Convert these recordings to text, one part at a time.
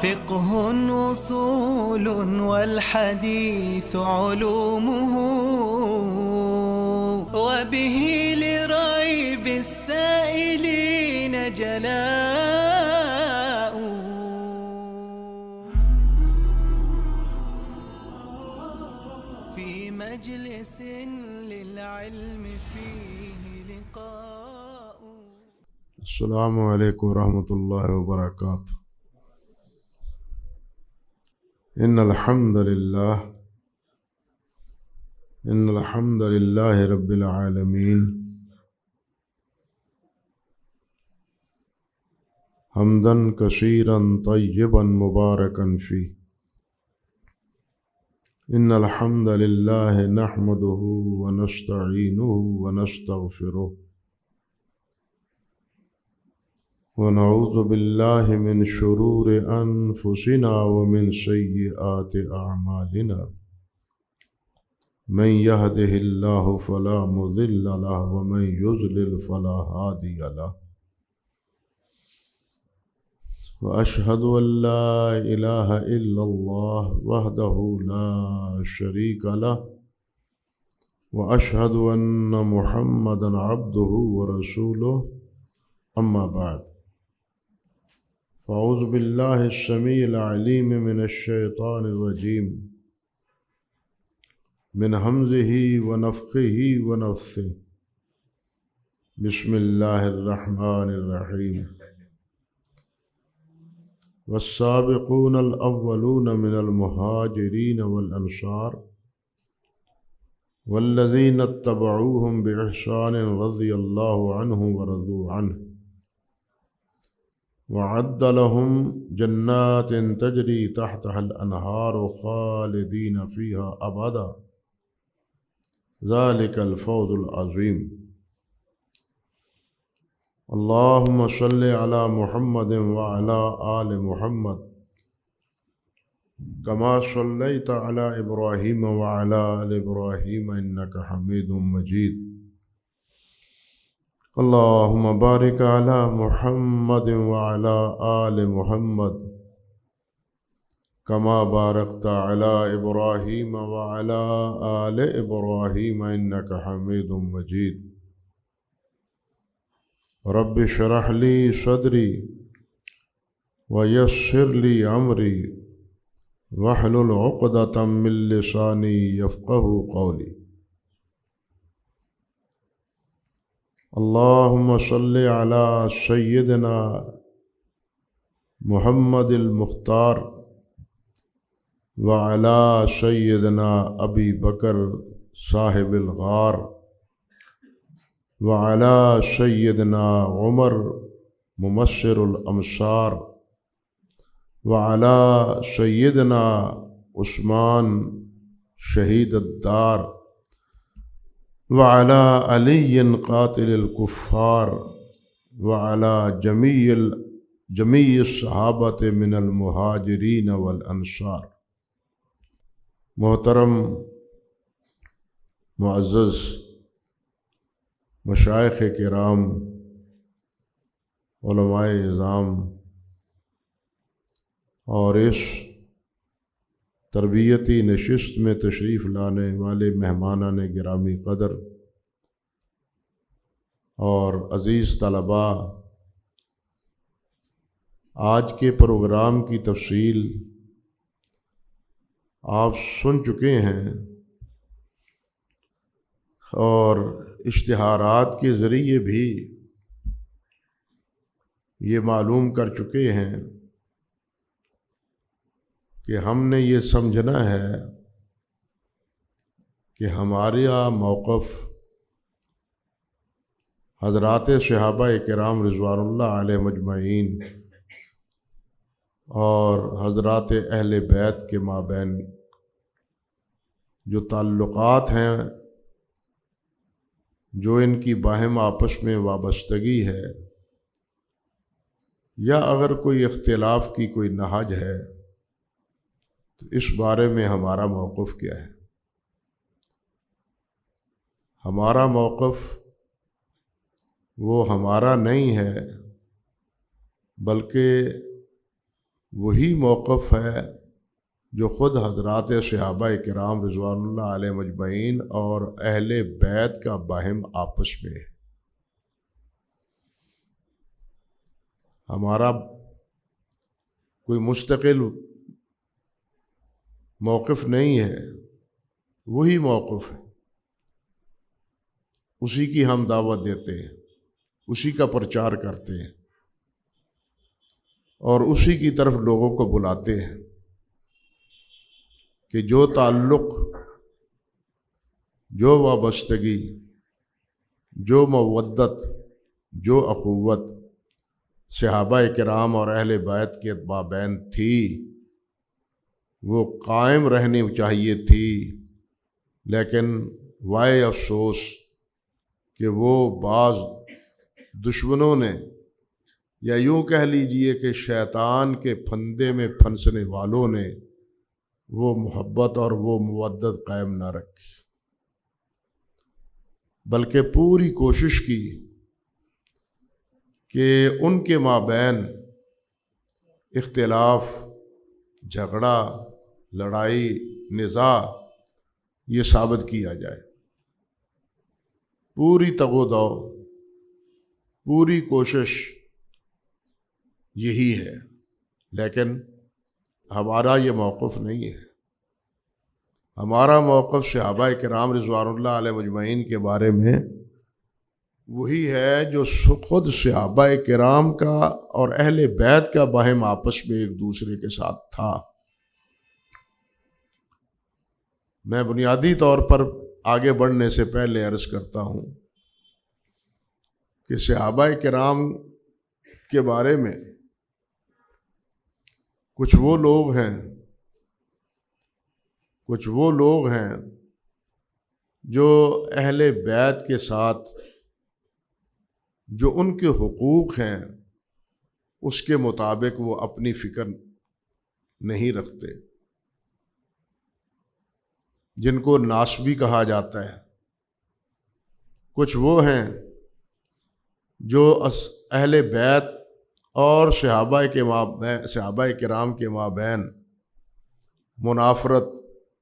فقه أصول والحديث علومه، وبه لريب السائلين جلاء. في مجلس للعلم فيه لقاء. السلام علیکم ورحمۃ اللہ وبرکاتہ. ان الحمد للہ رب العالمین حمدا کثیرا طیبا مبارکا فیہ. ان الحمد للہ نحمده ونستعینہ ونستغفرہ ونعوذ باللہ من شرور انفسنا ومن سیئات اعمالنا. من یہدہ اللہ فلا مضل له ومن یضلل فلا ہادی له. واشہد ان لا الہ الا اللہ وحدہ لا شریک له واشہد ان محمدا عبدہ ورسولہ. اما بعد، فاعوذ باللہ السمیع العلیم من الشیطان الرجیم من حمزہ ونفخہ ونفثہ. بسم اللہ الرحمن الرحیم. والسابقون الاولون من المہاجرین والانصار والذین اتبعوهم بإحسان رضی اللہ عنہم ورضوا عنہ وعد لهم جنات تجری تحتها الانہار خالدین فیہا ابدا ذلک الفوز العظیم. اللہم صل علی محمد وعلی آل محمد کما صلیت علی ابراہیم وعلی آل ابراہیم انک حمید مجید. اللہم بارک علی محمد وعلی آل محمد کما بارکت علی ابراہیم وعلی آل ابراہیم انک حمید مجید. رب اشرح لی صدری ویسر لی امری واحلل عقدۃ من لسانی یفقہوا قولی. اللہم صل علی سیدنا محمد المختار وعلی سیدنا ابی بکر صاحب الغار وعلی سیدنا عمر ممثل الامصار وعلی سیدنا عثمان شہید الدار وعلی علی قاتل الکفار وعلی جمیع الصحابۃ من المہاجرین والانصار. محترم معزز مشائخ کرام، علماء اعظام اور اس تربیتی نشست میں تشریف لانے والے مہمانان گرامی قدر اور عزیز طلباء، آج کے پروگرام کی تفصیل آپ سن چکے ہیں اور اشتہارات کے ذریعے بھی یہ معلوم کر چکے ہیں کہ ہم نے یہ سمجھنا ہے کہ ہمارا موقف حضرات صحابہ کرام رضوان اللہ علیہ مجمعین اور حضرات اہل بیت کے مابین جو تعلقات ہیں، جو ان کی باہم آپس میں وابستگی ہے، یا اگر کوئی اختلاف کی کوئی نہج ہے تو اس بارے میں ہمارا موقف کیا ہے. ہمارا موقف وہ ہمارا نہیں ہے، بلکہ وہی موقف ہے جو خود حضرات صحابہ کرام رضوان اللہ علیہ مجمعین اور اہل بیت کا باہم آپس میں ہے۔ ہمارا کوئی مستقل موقف نہیں ہے، وہی موقف ہے، اسی کی ہم دعوت دیتے ہیں، اسی کا پرچار کرتے ہیں اور اسی کی طرف لوگوں کو بلاتے ہیں کہ جو تعلق، جو وابستگی، جو مودت، جو اخوت صحابہ کرام اور اہل بیت کے مابین تھی وہ قائم رہنی چاہیے تھی، لیکن وائے افسوس کہ وہ بعض دشمنوں نے، یا یوں کہہ لیجئے کہ شیطان کے پھندے میں پھنسنے والوں نے وہ محبت اور وہ مودت قائم نہ رکھی، بلکہ پوری کوشش کی کہ ان کے مابین اختلاف، جھگڑا، لڑائی، نزاع یہ ثابت کیا جائے۔ پوری تگ و دو، پوری کوشش یہی ہے، لیکن ہمارا یہ موقف نہیں ہے۔ ہمارا موقف صحابہ کرام رضوان اللہ علیہ مجمعین کے بارے میں وہی ہے جو خود صحابہ کرام کا اور اہل بیت کا باہم آپس میں ایک دوسرے کے ساتھ تھا۔ میں بنیادی طور پر آگے بڑھنے سے پہلے عرض کرتا ہوں کہ صحابہ کرام کے بارے میں کچھ وہ لوگ ہیں جو اہل بیت کے ساتھ جو ان کے حقوق ہیں اس کے مطابق وہ اپنی فکر نہیں رکھتے، جن کو ناسبی کہا جاتا ہے۔ کچھ وہ ہیں جو اہل بیت اور صحابہ کرام کے مابین منافرت،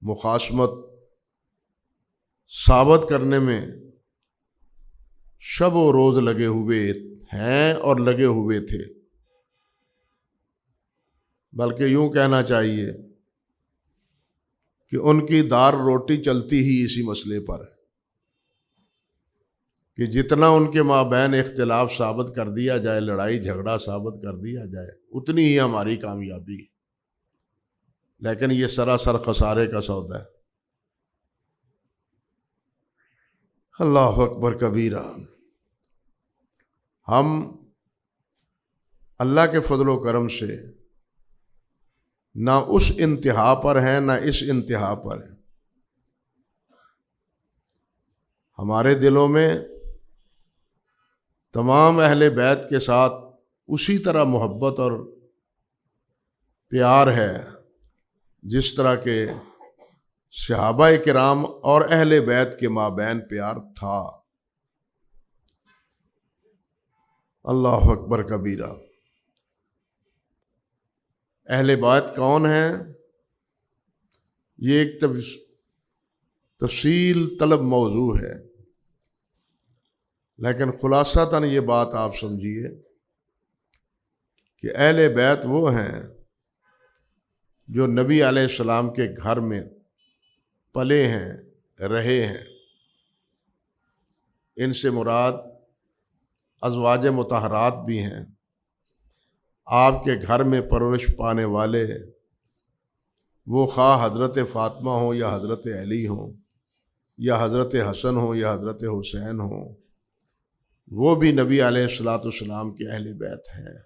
مخاصمت ثابت کرنے میں شب و روز لگے ہوئے ہیں اور لگے ہوئے تھے، بلکہ یوں کہنا چاہیے کہ ان کی دار روٹی چلتی ہی اسی مسئلے پر ہے کہ جتنا ان کے مابین اختلاف ثابت کر دیا جائے، لڑائی جھگڑا ثابت کر دیا جائے، اتنی ہی ہماری کامیابی ہے۔ لیکن یہ سراسر خسارے کا سودا ہے۔ اللہ اکبر کبیرہ۔ ہم اللہ کے فضل و کرم سے نہ اس انتہا پر ہیں نہ اس انتہا پر ہیں۔ ہمارے دلوں میں تمام اہل بیت کے ساتھ اسی طرح محبت اور پیار ہے جس طرح کہ صحابہ کرام اور اہل بیت کے مابین پیار تھا۔ اللہ اکبر کبیرہ۔ اہل بیت کون ہیں؟ یہ ایک تفصیل طلب موضوع ہے، لیکن خلاصتاً یہ بات آپ سمجھیے کہ اہل بیت وہ ہیں جو نبی علیہ السلام کے گھر میں پلے ہیں، رہے ہیں۔ ان سے مراد ازواج مطہرات بھی ہیں، آپ کے گھر میں پرورش پانے والے، وہ خواہ حضرت فاطمہ ہوں یا حضرت علی ہوں یا حضرت حسن ہوں یا حضرت حسین ہوں، وہ بھی نبی علیہ السلام کے اہل بیت ہیں۔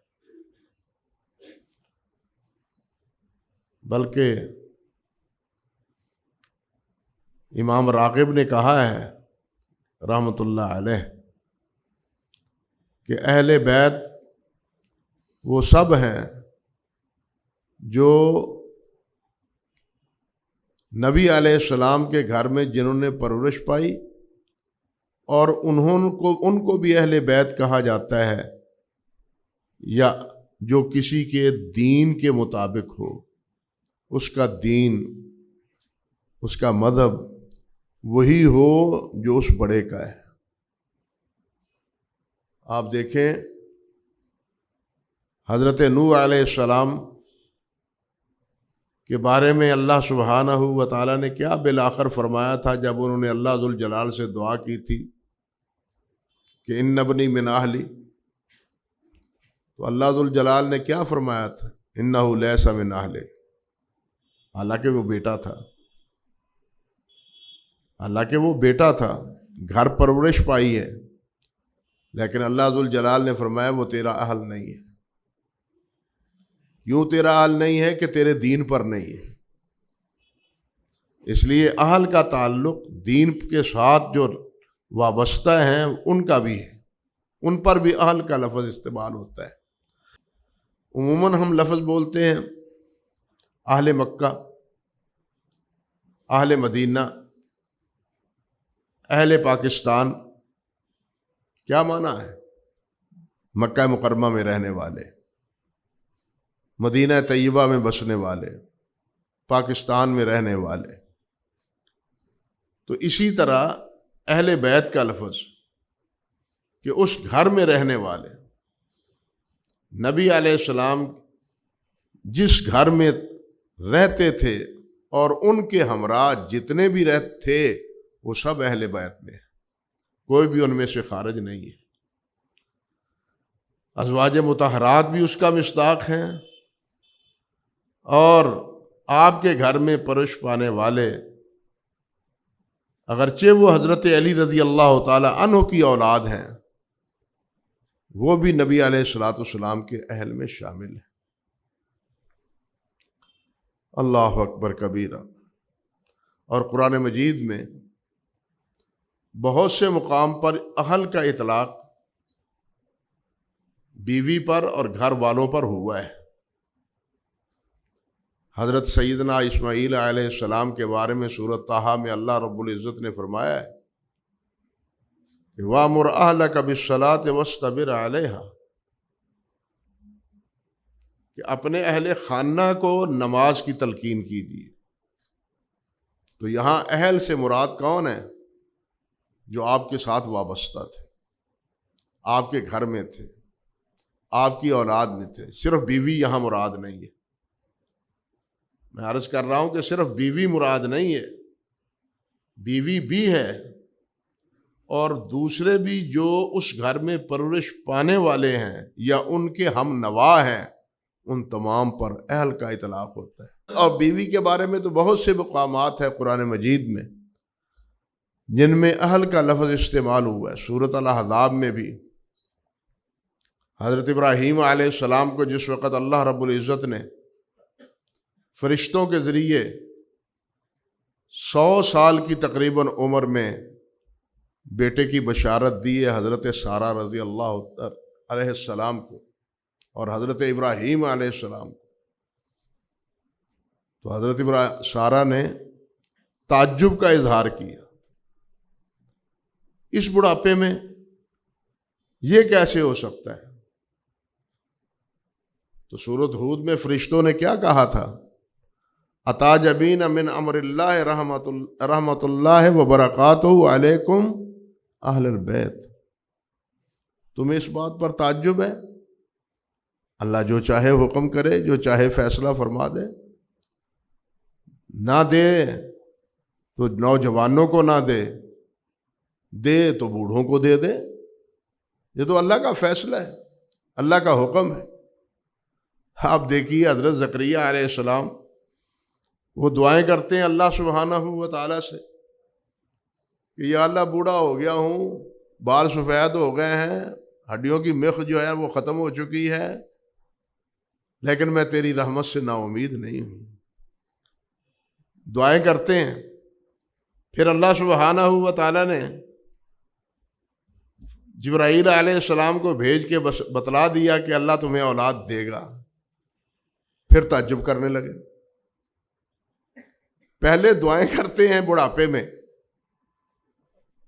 بلکہ امام راغب نے کہا ہے رحمۃ اللہ علیہ کہ اہل بیت وہ سب ہیں جو نبی علیہ السلام کے گھر میں جنہوں نے پرورش پائی، اور ان کو بھی اہل بیت کہا جاتا ہے، یا جو کسی کے دین کے مطابق ہو، اس کا دین، اس کا مذہب وہی ہو جو اس بڑے کا ہے۔ آپ دیکھیں حضرت نوح علیہ السلام کے بارے میں اللہ سبحانہ و تعالیٰ نے کیا بالآخر فرمایا تھا جب انہوں نے اللہ ذوالجلال سے دعا کی تھی کہ ان ابنی من اہلی، تو اللہ ذوالجلال نے کیا فرمایا تھا؟ انہ لیس من اہلک، حالانکہ وہ بیٹا تھا، حالانکہ وہ بیٹا تھا، گھر پرورش پائی ہے، لیکن اللہ ذوالجلال نے فرمایا وہ تیرا اہل نہیں ہے۔ کیوں تیرا اہل نہیں ہے؟ کہ تیرے دین پر نہیں ہے۔ اس لیے اہل کا تعلق دین کے ساتھ جو وابستہ ہیں ان کا بھی ہے، ان پر بھی اہل کا لفظ استعمال ہوتا ہے۔ عموماً ہم لفظ بولتے ہیں اہل مکہ، اہل مدینہ، اہل پاکستان، کیا معنی ہے؟ مکہ مکرمہ میں رہنے والے، مدینہ طیبہ میں بسنے والے، پاکستان میں رہنے والے۔ تو اسی طرح اہل بیت کا لفظ کہ اس گھر میں رہنے والے، نبی علیہ السلام جس گھر میں رہتے تھے اور ان کے ہمراہ جتنے بھی رہتے تھے وہ سب اہل بیت میں ہیں، کوئی بھی ان میں سے خارج نہیں ہے۔ ازواج مطہرات بھی اس کا مصداق ہیں، اور آپ کے گھر میں پرورش پانے والے، اگرچہ وہ حضرت علی رضی اللہ تعالی عنہ کی اولاد ہیں، وہ بھی نبی علیہ الصلوۃ والسلام کے اہل میں شامل ہیں۔ اللہ اکبر کبیرہ۔ اور قرآن مجید میں بہت سے مقام پر اہل کا اطلاق بیوی پر اور گھر والوں پر ہوا ہے۔ حضرت سیدنا اسماعیل علیہ السلام کے بارے میں سورۃ طٰہٰ میں اللہ رب العزت نے فرمایا ہے کہ وَأْمُرْ أَهْلَكَ بِالصَّلَاةِ وَاصْطَبِرْ عَلَيْهَا، کہ اپنے اہل خانہ کو نماز کی تلقین کیجیے۔ تو یہاں اہل سے مراد کون ہے؟ جو آپ کے ساتھ وابستہ تھے، آپ کے گھر میں تھے، آپ کی اولاد میں تھے۔ صرف بیوی یہاں مراد نہیں ہے، میں عرض کر رہا ہوں کہ صرف بیوی مراد نہیں ہے، بیوی بھی ہے، اور دوسرے بھی جو اس گھر میں پرورش پانے والے ہیں یا ان کے ہم نوا ہیں، ان تمام پر اہل کا اطلاق ہوتا ہے۔ اور بیوی کے بارے میں تو بہت سے مقامات ہیں قرآن مجید میں جن میں اہل کا لفظ استعمال ہوا ہے۔ سورۃ الاحزاب میں بھی حضرت ابراہیم علیہ السلام کو جس وقت اللہ رب العزت نے فرشتوں کے ذریعے 100 سال کی تقریباً عمر میں بیٹے کی بشارت دی ہے حضرت سارہ رضی اللہ علیہ السلام کو اور حضرت ابراہیم علیہ السلام کو، تو حضرت سارہ نے تعجب کا اظہار کیا، اس بڑھاپے میں یہ کیسے ہو سکتا ہے؟ تو سورۃ ہود میں فرشتوں نے کیا کہا تھا؟ اتعجبین من امر اللہ رحمت اللہ وبرکاتہ علیکم اہل البیت، تمہیں اس بات پر تعجب ہے؟ اللہ جو چاہے حکم کرے، جو چاہے فیصلہ فرما دے، نہ دے تو نوجوانوں کو نہ دے، دے تو بوڑھوں کو دے دے، یہ تو اللہ کا فیصلہ ہے، اللہ کا حکم ہے۔ آپ دیکھیے حضرت زکریا علیہ السلام وہ دعائیں کرتے ہیں اللہ سبحانہ و تعالیٰ سے کہ یا اللہ بوڑھا ہو گیا ہوں، بال سفید ہو گئے ہیں، ہڈیوں کی میخ جو ہے وہ ختم ہو چکی ہے، لیکن میں تیری رحمت سے نا امید نہیں ہوں۔ دعائیں کرتے ہیں، پھر اللہ سبحانہ و تعالیٰ نے جبرائیل علیہ السلام کو بھیج کے بتلا دیا کہ اللہ تمہیں اولاد دے گا، پھر تعجب کرنے لگے۔ پہلے دعائیں کرتے ہیں بڑھاپے میں،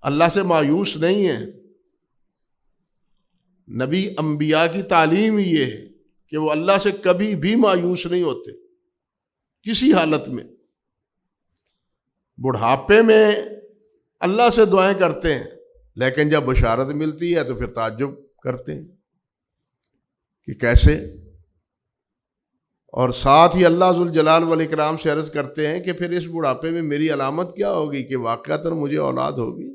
اللہ سے مایوس نہیں ہیں۔ نبی انبیاء کی تعلیم یہ ہے کہ وہ اللہ سے کبھی بھی مایوس نہیں ہوتے کسی حالت میں. بڑھاپے میں اللہ سے دعائیں کرتے ہیں، لیکن جب بشارت ملتی ہے تو پھر تعجب کرتے ہیں کہ کیسے. اور ساتھ ہی اللہ ذوالجلال والاکرام سے عرض کرتے ہیں کہ پھر اس بڑھاپے میں میری علامت کیا ہوگی کہ واقعتاً مجھے اولاد ہوگی.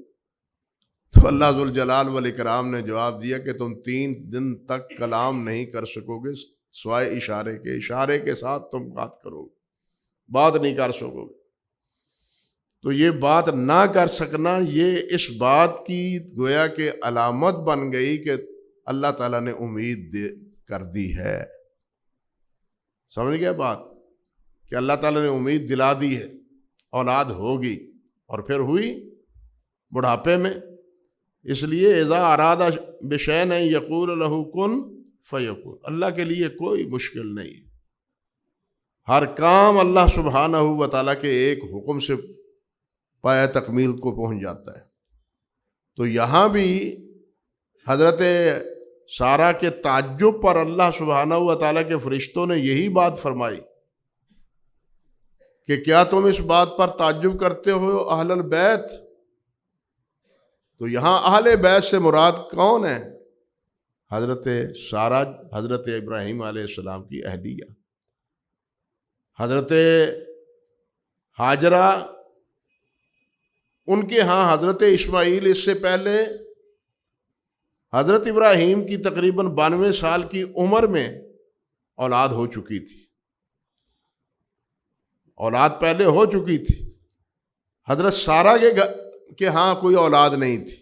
تو اللہ ذوالجلال والاکرام نے جواب دیا کہ تم 3 دن تک کلام نہیں کر سکو گے سوائے اشارے کے ساتھ تم بات کرو گے، بات نہیں کر سکو گے. تو یہ بات نہ کر سکنا یہ اس بات کی گویا کہ علامت بن گئی کہ اللہ تعالیٰ نے امید کر دی ہے. سمجھ گیا بات کہ اللہ تعالیٰ نے امید دلا دی ہے اولاد ہوگی، اور پھر ہوئی بڑھاپے میں. اس لیے اذا اراد بشیء یقول له کن فیکون، اللہ کے لیے کوئی مشکل نہیں. ہر کام اللہ سبحانہ و تعالیٰ کے ایک حکم سے پایہ تکمیل کو پہنچ جاتا ہے. تو یہاں بھی حضرت سارہ کے تعجب پر اللہ سبحانہ و تعالیٰ کے فرشتوں نے یہی بات فرمائی کہ کیا تم اس بات پر تعجب کرتے ہو اہل البیت. تو یہاں اہل بیت سے مراد کون ہے؟ حضرت سارہ حضرت ابراہیم علیہ السلام کی اہلیہ، حضرت ہاجرہ ان کے ہاں حضرت اسماعیل اس سے پہلے حضرت ابراہیم کی تقریباً 92 سال کی عمر میں اولاد ہو چکی تھی، اولاد پہلے ہو چکی تھی. حضرت سارہ کے ہاں کوئی اولاد نہیں تھی.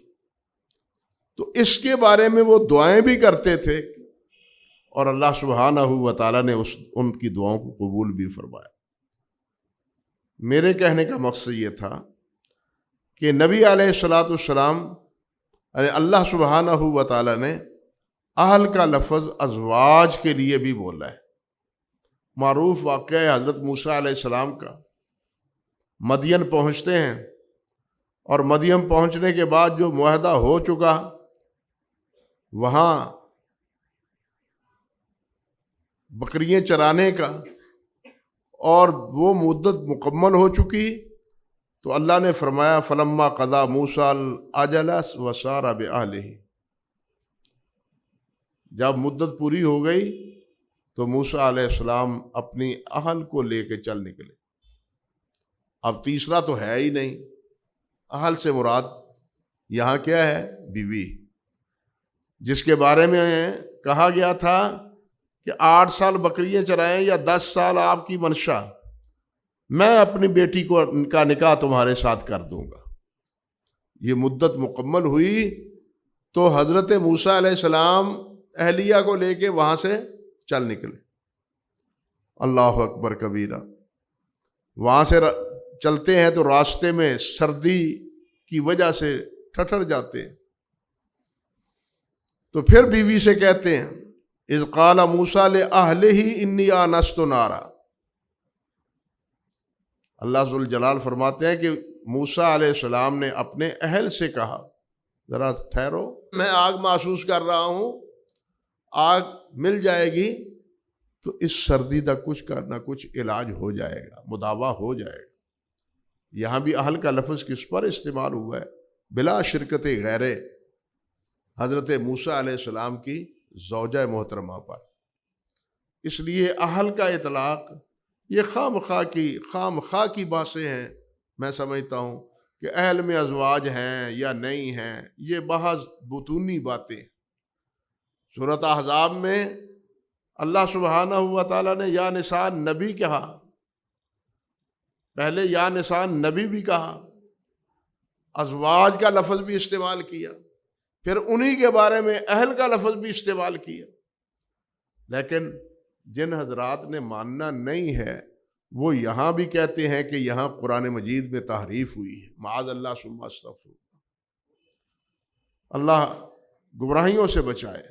تو اس کے بارے میں وہ دعائیں بھی کرتے تھے اور اللہ سبحانہ و تعالیٰ نے ان کی دعاؤں کو قبول بھی فرمایا. میرے کہنے کا مقصد یہ تھا کہ نبی علیہ الصلاۃ والسلام اللہ سبحانہ و تعالیٰ نے اہل کا لفظ ازواج کے لیے بھی بولا ہے. معروف واقعہ ہے حضرت موسیٰ علیہ السلام کا. مدین پہنچتے ہیں اور مدین پہنچنے کے بعد جو معاہدہ ہو چکا وہاں بکریاں چرانے کا اور وہ مدت مکمل ہو چکی، تو اللہ نے فرمایا فلما قضا موسیٰ الاجل وسار بأہلہ، جب مدت پوری ہو گئی تو موسیٰ علیہ السلام اپنی اہل کو لے کے چل نکلے. اب تیسرا تو ہے ہی نہیں. اہل سے مراد یہاں کیا ہے؟ بیوی، جس کے بارے میں کہا گیا تھا کہ 8 سال بکریاں چرائیں یا 10 سال آپ کی منشا، میں اپنی بیٹی کا نکاح تمہارے ساتھ کر دوں گا. یہ مدت مکمل ہوئی تو حضرت موسیٰ علیہ السلام اہلیہ کو لے کے وہاں سے چل نکلے. اللہ اکبر کبیرہ. وہاں سے چلتے ہیں تو راستے میں سردی کی وجہ سے ٹھٹر جاتے ہیں. تو پھر بیوی سے کہتے ہیں اذ قال موسیٰ لأہلہ انی آنست نارا. اللہ ذوالجلال فرماتے ہیں کہ موسیٰ علیہ السلام نے اپنے اہل سے کہا ذرا ٹھہرو، میں آگ محسوس کر رہا ہوں، آگ مل جائے گی تو اس سردی کا کچھ کا نہ کچھ علاج ہو جائے گا، مداوا ہو جائے گا. یہاں بھی اہل کا لفظ کس پر استعمال ہوا ہے؟ بلا شرکت غیر حضرت موسیٰ علیہ السلام کی زوجہ محترمہ پر. اس لیے اہل کا اطلاق یہ خام خواہ کی باتیں ہیں. میں سمجھتا ہوں کہ اہل میں ازواج ہیں یا نہیں ہیں، یہ بحث بطونی باتیں. سورۃ احزاب میں اللہ سبحانہ و تعالیٰ نے یا نساء نبی کہا، پہلے یا نساء نبی بھی کہا، ازواج کا لفظ بھی استعمال کیا، پھر انہی کے بارے میں اہل کا لفظ بھی استعمال کیا. لیکن جن حضرات نے ماننا نہیں ہے وہ یہاں بھی کہتے ہیں کہ یہاں قرآن مجید میں تحریف ہوئی ہے. معاذ اللہ ثم استغفر. اللہ گمراہیوں سے بچائے.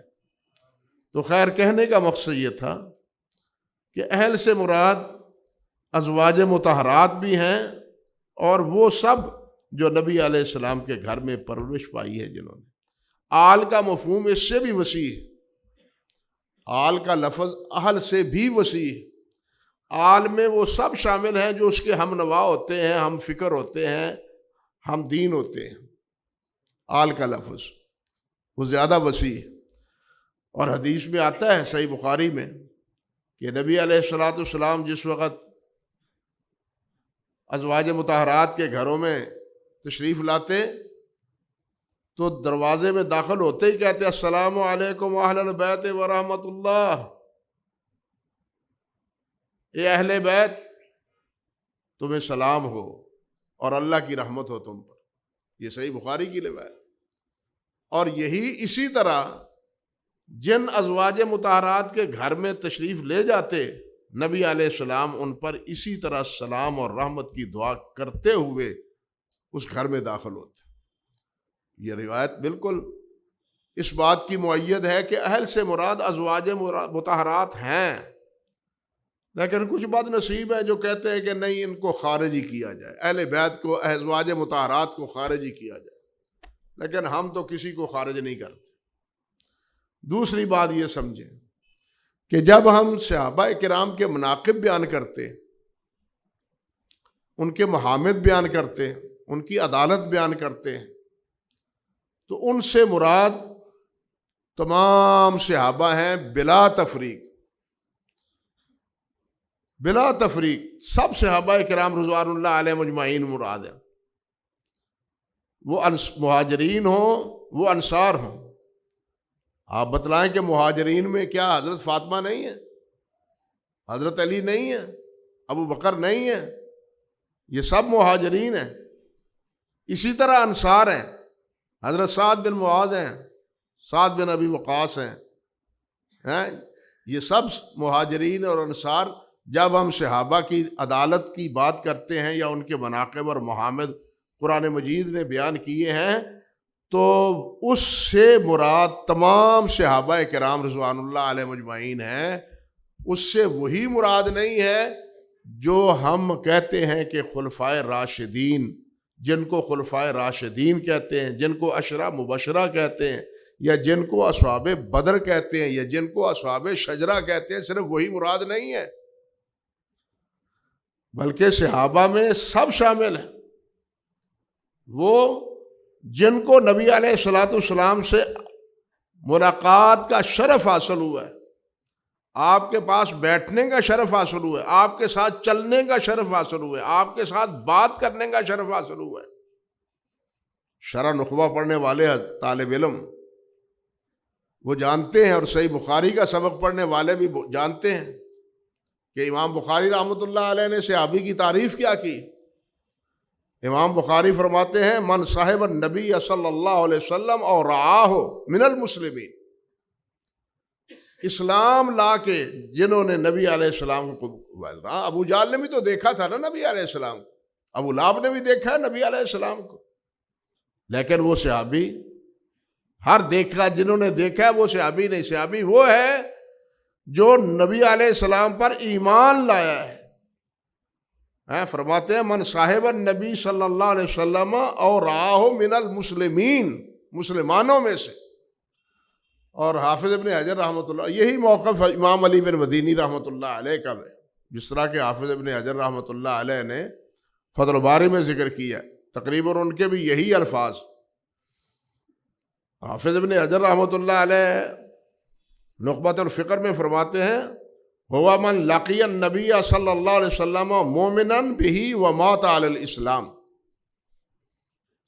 تو خیر کہنے کا مقصد یہ تھا کہ اہل سے مراد ازواج مطہرات بھی ہیں اور وہ سب جو نبی علیہ السلام کے گھر میں پرورش پائی ہے جنہوں نے. آل کا مفہوم اس سے بھی وسیع ہے. آل کا لفظ اہل سے بھی وسیع ہے۔ آل میں وہ سب شامل ہیں جو اس کے ہم نوا ہوتے ہیں، ہم فکر ہوتے ہیں، ہم دین ہوتے ہیں۔ آل کا لفظ وہ زیادہ وسیع ہے۔ اور حدیث میں آتا ہے صحیح بخاری میں کہ نبی علیہ الصلوۃ والسلام جس وقت ازواج مطہرات کے گھروں میں تشریف لاتے تو دروازے میں داخل ہوتے ہی کہتے السلام علیکم اہل البیت ورحمۃ اللہ، اے اہل بیت تمہیں سلام ہو اور اللہ کی رحمت ہو تم پر۔ یہ صحیح بخاری کی روایت۔ اور یہی اسی طرح جن ازواج مطہرات کے گھر میں تشریف لے جاتے نبی علیہ السلام ان پر اسی طرح سلام اور رحمت کی دعا کرتے ہوئے اس گھر میں داخل ہوتے۔ یہ روایت بالکل اس بات کی مؤید ہے کہ اہل سے مراد ازواج مطہرات ہیں، لیکن کچھ بد نصیب ہیں جو کہتے ہیں کہ نہیں، ان کو خارج ہی کیا جائے، اہل بیت کو، ازواج مطہرات کو خارج ہی کیا جائے، لیکن ہم تو کسی کو خارج نہیں کرتے۔ دوسری بات یہ سمجھیں کہ جب ہم صحابہ کرام کے مناقب بیان کرتے، ان کے محامد بیان کرتے، ان کی عدالت بیان کرتے ہیں، تو ان سے مراد تمام صحابہ ہیں بلا تفریق، بلا تفریق سب صحابہ کرام رضوان اللہ علیہ مجمعین مراد ہیں، وہ مہاجرین ہوں، وہ انصار ہوں۔ آپ بتلائیں کہ مہاجرین میں کیا حضرت فاطمہ نہیں ہے، حضرت علی نہیں ہے، ابو بکر نہیں ہے؟ یہ سب مہاجرین ہیں۔ اسی طرح انصار ہیں، حضرت سعد بن معاذ ہیں، سعد بن ابی وقاص ہیں، یہ سب مہاجرین اور انصار۔ جب ہم صحابہ کی عدالت کی بات کرتے ہیں یا ان کے مناقب اور محامد قرآن مجید نے بیان کیے ہیں تو اس سے مراد تمام صحابہ کرام رضوان اللہ علیہ مجمعین ہیں، اس سے وہی مراد نہیں ہے جو ہم کہتے ہیں کہ خلفائے راشدین، جن کو خلفائے راشدین کہتے ہیں، جن کو عشرہ مبشرہ کہتے ہیں، یا جن کو اصحاب بدر کہتے ہیں، یا جن کو اصحاب شجرہ کہتے ہیں، صرف وہی مراد نہیں ہے، بلکہ صحابہ میں سب شامل ہیں۔ وہ جن کو نبی علیہ الصلوۃ والسلام سے ملاقات کا شرف حاصل ہوا ہے، آپ کے پاس بیٹھنے کا شرف حاصل ہوا ہے، آپ کے ساتھ چلنے کا شرف حاصل ہوا ہے، آپ کے ساتھ بات کرنے کا شرف حاصل ہوا ہے۔ شرح نخبہ پڑھنے والے طالب علم وہ جانتے ہیں، اور صحیح بخاری کا سبق پڑھنے والے بھی جانتے ہیں کہ امام بخاری رحمۃ اللہ علیہ نے صحابی کی تعریف کیا کی۔ امام بخاری فرماتے ہیں من صاحب النبی صلی اللہ علیہ وسلم اور رعاہ من المسلمین، اسلام لا کے جنہوں نے نبی علیہ السلام کو قبول، ابو جہل نے بھی تو دیکھا تھا نا نبی علیہ السلام کو، ابو لہب نے بھی دیکھا ہے نبی علیہ السلام کو، لیکن وہ صحابی ہر دیکھا، جنہوں نے دیکھا ہے وہ صحابی نہیں، صحابی وہ ہے جو نبی علیہ السلام پر ایمان لایا ہے۔ فرماتے ہیں من صاحب النبی صلی اللہ علیہ وسلم اور رعاہ من المسلمین، مسلمانوں میں سے۔ اور حافظ ابن حجر رحمۃ اللہ، یہی موقف امام علی بن مدینی رحمۃ اللہ علیہ کا ہے، جس طرح کہ حافظ ابن حجر رحمۃ اللہ علیہ نے فتح الباری میں ذکر کیا، تقریباً ان کے بھی یہی الفاظ۔ حافظ ابن حجر رحمۃ اللہ علیہ نخبۃ الفکر میں فرماتے ہیں ہوا من لقی النبی صلی اللہ علیہ وسلم مومنا بہ ومات علی الاسلام،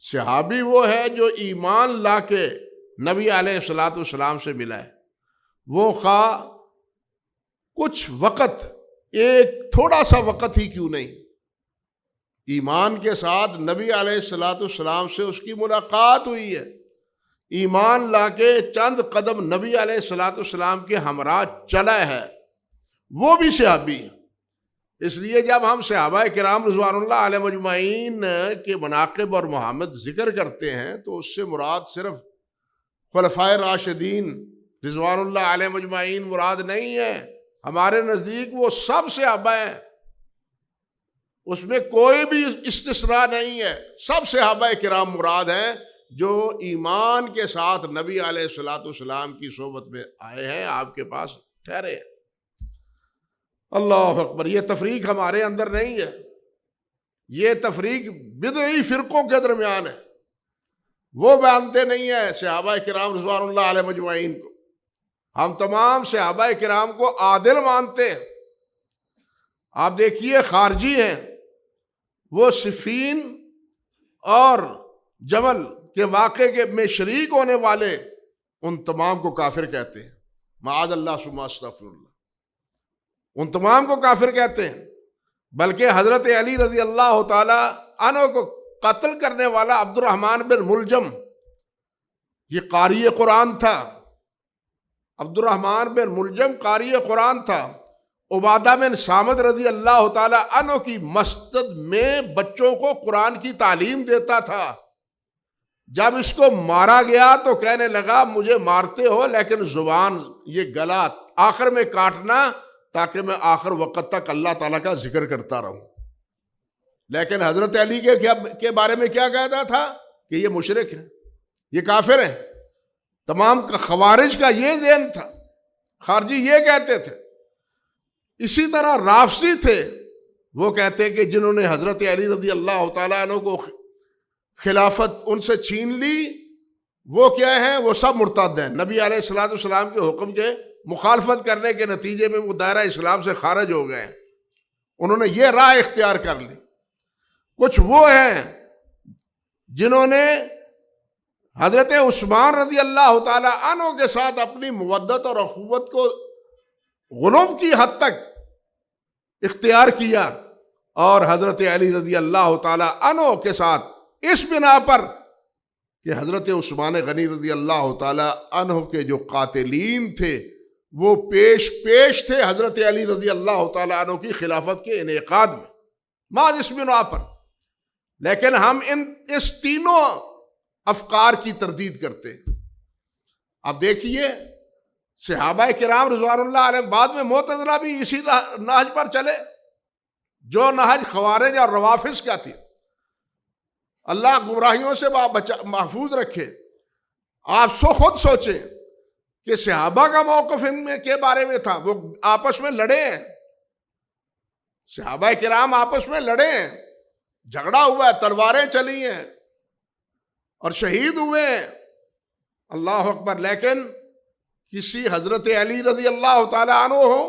صحابی وہ ہے جو ایمان لا کے نبی علیہ الصلوۃ والسلام سے ملا ہے، وہ خواہ کچھ وقت، ایک تھوڑا سا وقت ہی کیوں نہیں، ایمان کے ساتھ نبی علیہ الصلوۃ والسلام سے اس کی ملاقات ہوئی ہے، ایمان لا کے چند قدم نبی علیہ الصلوۃ والسلام کے ہمراہ چلا ہے، وہ بھی صحابی ہے۔ اس لیے جب ہم صحابہ کرام رضوان اللہ علیہ مجمعین کے مناقب اور محامد ذکر کرتے ہیں تو اس سے مراد صرف خلفائے راشدین رضوان اللہ علیہ مجمعین مراد نہیں ہے، ہمارے نزدیک وہ سب صحابہ ہیں، اس میں کوئی بھی استثناء نہیں ہے، سب صحابہ کرام مراد ہیں جو ایمان کے ساتھ نبی علیہ الصلوۃ والسلام کی صحبت میں آئے ہیں، آپ کے پاس ٹھہرے. اللہ اکبر. یہ تفریق ہمارے اندر نہیں ہے، یہ تفریق بدعی فرقوں کے درمیان ہے. وہ مانتے نہیں ہیں صحابہ کرام رضوان اللہ علیہ مجمعین کو. ہم تمام صحابہ کرام کو عادل مانتے ہیں. آپ دیکھیے خارجی ہیں، وہ صفین اور جمل کے واقعے کے میں شریک ہونے والے ان تمام کو کافر کہتے ہیں. معاذ اللہ ثم استغفر اللہ. ان تمام کو کافر کہتے ہیں. بلکہ حضرت علی رضی اللہ تعالی عنہ کو قتل کرنے والا عبد الرحمن بن ملجم یہ قاری قرآن تھا. عبد الرحمن بن ملجم قاری قرآن تھا. عبادہ بن صامت رضی اللہ تعالی عنہ کی مسجد میں بچوں کو قرآن کی تعلیم دیتا تھا. جب اس کو مارا گیا تو کہنے لگا مجھے مارتے ہو لیکن زبان یہ گلا آخر میں کاٹنا تاکہ میں آخر وقت تک اللہ تعالیٰ کا ذکر کرتا رہوں. لیکن حضرت علی کے بارے میں کیا کہتا تھا کہ یہ مشرک ہیں، یہ کافر ہیں. تمام خوارج کا یہ ذہن تھا. خارجی یہ کہتے تھے. اسی طرح رافضی تھے، وہ کہتے ہیں کہ جنہوں نے حضرت علی رضی اللہ تعالیٰ عنہ کو خلافت ان سے چھین لی وہ کیا ہیں؟ وہ سب مرتد ہیں. نبی علیہ الصلوۃ والسلام کے حکم کے مخالفت کرنے کے نتیجے میں وہ دائرہ اسلام سے خارج ہو گئے. انہوں نے یہ راہ اختیار کر لی. کچھ وہ ہیں جنہوں نے حضرت عثمان رضی اللہ تعالی عنہ کے ساتھ اپنی مودت اور اخوت کو غلو کی حد تک اختیار کیا، اور حضرت علی رضی اللہ تعالی عنہ کے ساتھ اس بنا پر کہ حضرت عثمان غنی رضی اللہ تعالی عنہ کے جو قاتلین تھے وہ پیش تھے حضرت علی رضی اللہ تعالی عنہ کی خلافت کے انعقاد میں، محض اس بنا پر. لیکن ہم اس تینوں افکار کی تردید کرتے ہیں. اب دیکھیے صحابہ کرام رضوان اللہ علیہ بعد میں معتزلہ بھی اسی نہج پر چلے جو نہج خوارج اور روافض کا تھی. اللہ گمراہیوں سے محفوظ رکھے. آپ خود سوچیں کہ صحابہ کا موقف ان میں کے بارے میں تھا. وہ آپس میں لڑے ہیں، صحابہ کرام آپس میں لڑے ہیں، جھگڑا ہوا ہے، تلواریں چلی ہیں اور شہید ہوئے ہیں. اللہ اکبر. لیکن کسی حضرت علی رضی اللہ تعالی عنہ ہو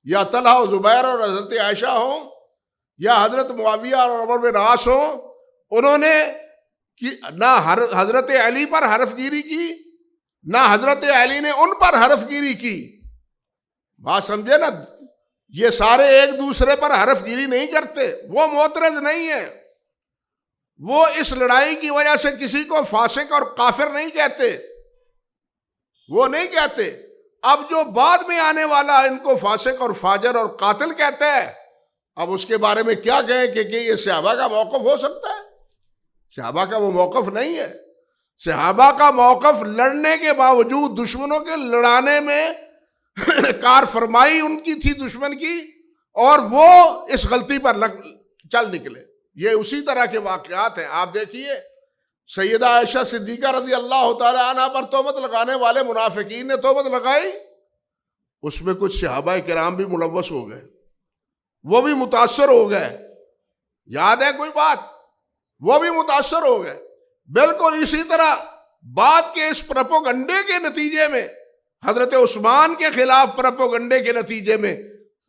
یا طلحہ و زبیر اور حضرت عائشہ ہو یا حضرت معاویہ اور عمر بن عاص ہو، انہوں نے نہ حضرت علی پر حرف گیری کی نہ حضرت علی نے ان پر حرف گیری کی. بات سمجھے نا؟ یہ سارے ایک دوسرے پر حرف گیری نہیں کرتے، وہ معترض نہیں ہے، وہ اس لڑائی کی وجہ سے کسی کو فاسق اور کافر نہیں کہتے، وہ نہیں کہتے. اب جو بعد میں آنے والا ان کو فاسق اور فاجر اور قاتل کہتا ہے، اب اس کے بارے میں کیا کہیں کہ یہ صحابہ کا موقف ہو سکتا ہے؟ صحابہ کا وہ موقف نہیں ہے. صحابہ کا موقف لڑنے کے باوجود دشمنوں کے لڑانے میں کار فرمائی ان کی تھی دشمن کی، اور وہ اس غلطی پر چل نکلے. یہ اسی طرح کے واقعات ہیں. آپ دیکھیے سیدہ عائشہ صدیقہ رضی اللہ تعالی عنہ پر تہمت لگانے والے منافقین نے تہمت لگائی، اس میں کچھ صحابہ کرام بھی ملوث ہو گئے، وہ بھی متاثر ہو گئے. یاد ہے کوئی بات؟ وہ بھی متاثر ہو گئے. بالکل اسی طرح بعد کے اس پروپیگنڈے کے نتیجے میں حضرت عثمان کے خلاف پروپیگنڈے کے نتیجے میں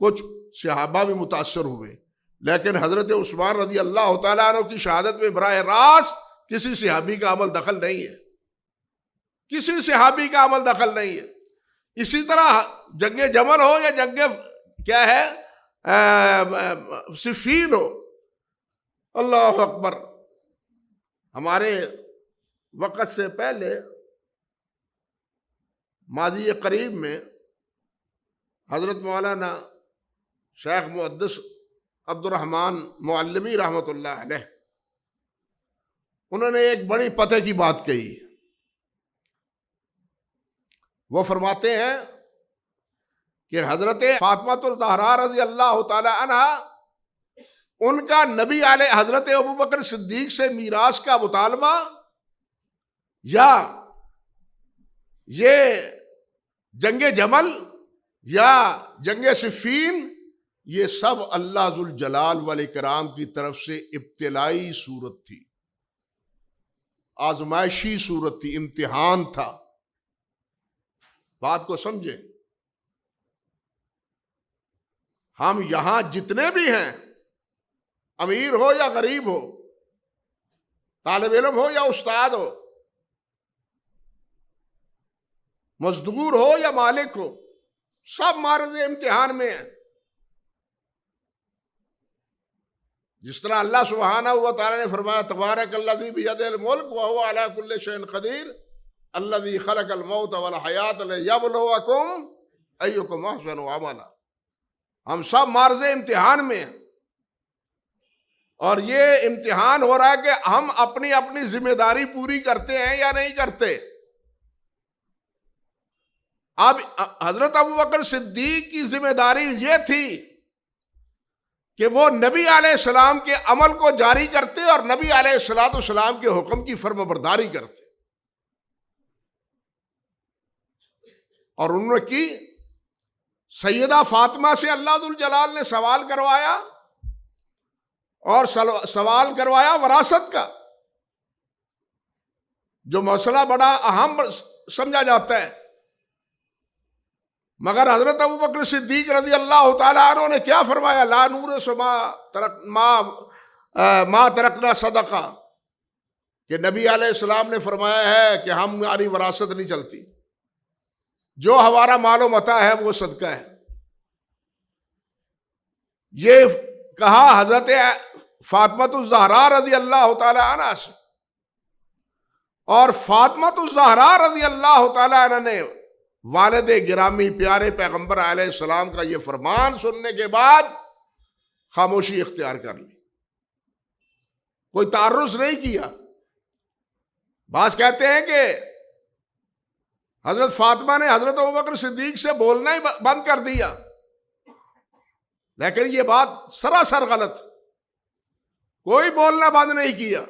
کچھ صحابہ بھی متاثر ہوئے. لیکن حضرت عثمان رضی اللہ تعالیٰ عنہ کی شہادت میں براہ راست کسی صحابی کا عمل دخل نہیں ہے، کسی صحابی کا عمل دخل نہیں ہے. اسی طرح جنگ جمل ہو یا جنگ کیا ہے صفین ہو. اللہ اکبر. ہمارے وقت سے پہلے ماضی قریب میں حضرت مولانا شیخ محدث عبد الرحمن معلمی رحمۃ اللہ علیہ، انہوں نے ایک بڑی پتے کی بات کہی. وہ فرماتے ہیں کہ حضرت فاطمہ الزہرا رضی اللہ تعالی عنہ ان کا نبی علیہ حضرت ابوبکر صدیق سے میراث کا مطالبہ یا یہ جنگ جمل یا جنگ صفین، یہ سب اللہ ذوالجلال والاکرام کی طرف سے ابتلائی صورت تھی، آزمائشی صورت تھی، امتحان تھا۔ بات کو سمجھیں، ہم یہاں جتنے بھی ہیں، امیر ہو یا غریب ہو، طالب علم ہو یا استاد ہو، مزدور ہو یا مالک ہو، سب معرض امتحان میں ہیں۔ جس طرح اللہ سبحانہ و تعالی نے فرمایا تبارک الذی بیدہ الملک وہو علی کل شیء قدیر الذی خلق الموت والحیات لیبلوکم ایکم احسن عملا۔ ہم سب معرض امتحان میں ہیں، اور یہ امتحان ہو رہا ہے کہ ہم اپنی اپنی ذمہ داری پوری کرتے ہیں یا نہیں کرتے۔ اب حضرت ابوبکر صدیق کی ذمہ داری یہ تھی کہ وہ نبی علیہ السلام کے عمل کو جاری کرتے اور نبی علیہ السلام کے حکم کی فرم برداری کرتے، اور انہوں نے کی۔ سیدہ فاطمہ سے اللہ ذوالجلال نے سوال کروایا، اور سوال کروایا وراثت کا، جو مسئلہ بڑا اہم سمجھا جاتا ہے۔ مگر حضرت ابوبکر صدیق رضی اللہ تعالیٰ عنہ نے کیا فرمایا؟ لا نورث ما ترکنا صدقہ، کہ نبی علیہ السلام نے فرمایا ہے کہ ہماری وراثت نہیں چلتی، جو ہمارا مال و متاع ہے وہ صدقہ ہے۔ یہ کہا حضرت فاطمۃ الزہرا رضی اللہ تعالی عنہ سے، اور فاطمۃ الزہرا رضی اللہ تعالی عنہ نے والد گرامی پیارے پیغمبر علیہ السلام کا یہ فرمان سننے کے بعد خاموشی اختیار کر لی، کوئی تعرض نہیں کیا۔ بعض کہتے ہیں کہ حضرت فاطمہ نے حضرت ابوبکر صدیق سے بولنا ہی بند کر دیا، لیکن یہ بات سراسر غلط، کوئی بولنا بند نہیں کیا،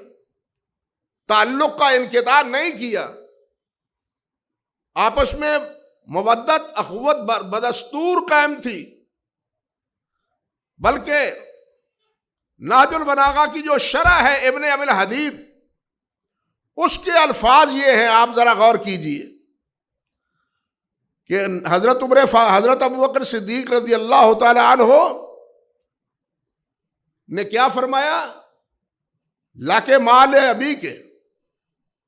تعلق کا انقطاع نہیں کیا، آپس میں مودت اخوت بدستور قائم تھی۔ بلکہ نہج البلاغہ کی جو شرح ہے ابن ابی الحدید، اس کے الفاظ یہ ہیں، آپ ذرا غور کیجئے کہ حضرت ابوبکر صدیق رضی اللہ تعالی عنہ نے کیا فرمایا؟ لاکے مال ابی کے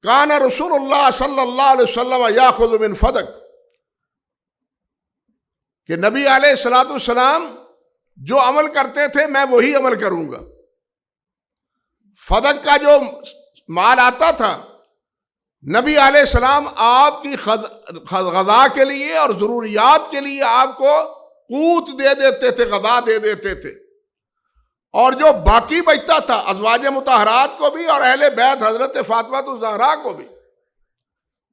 کان رسول اللہ صلی اللہ علیہ وسلم یاخذ من فدق، کہ نبی علیہ السلام جو عمل کرتے تھے میں وہی عمل کروں گا۔ فدق کا جو مال آتا تھا، نبی علیہ السلام آپ کی غذا کے لیے اور ضروریات کے لیے آپ کو قوت دے دیتے تھے، غذا دے دیتے تھے، اور جو باقی بچتا تھا ازواج مطہرات کو بھی اور اہل بیت حضرت فاطمہ الزہرا کو بھی،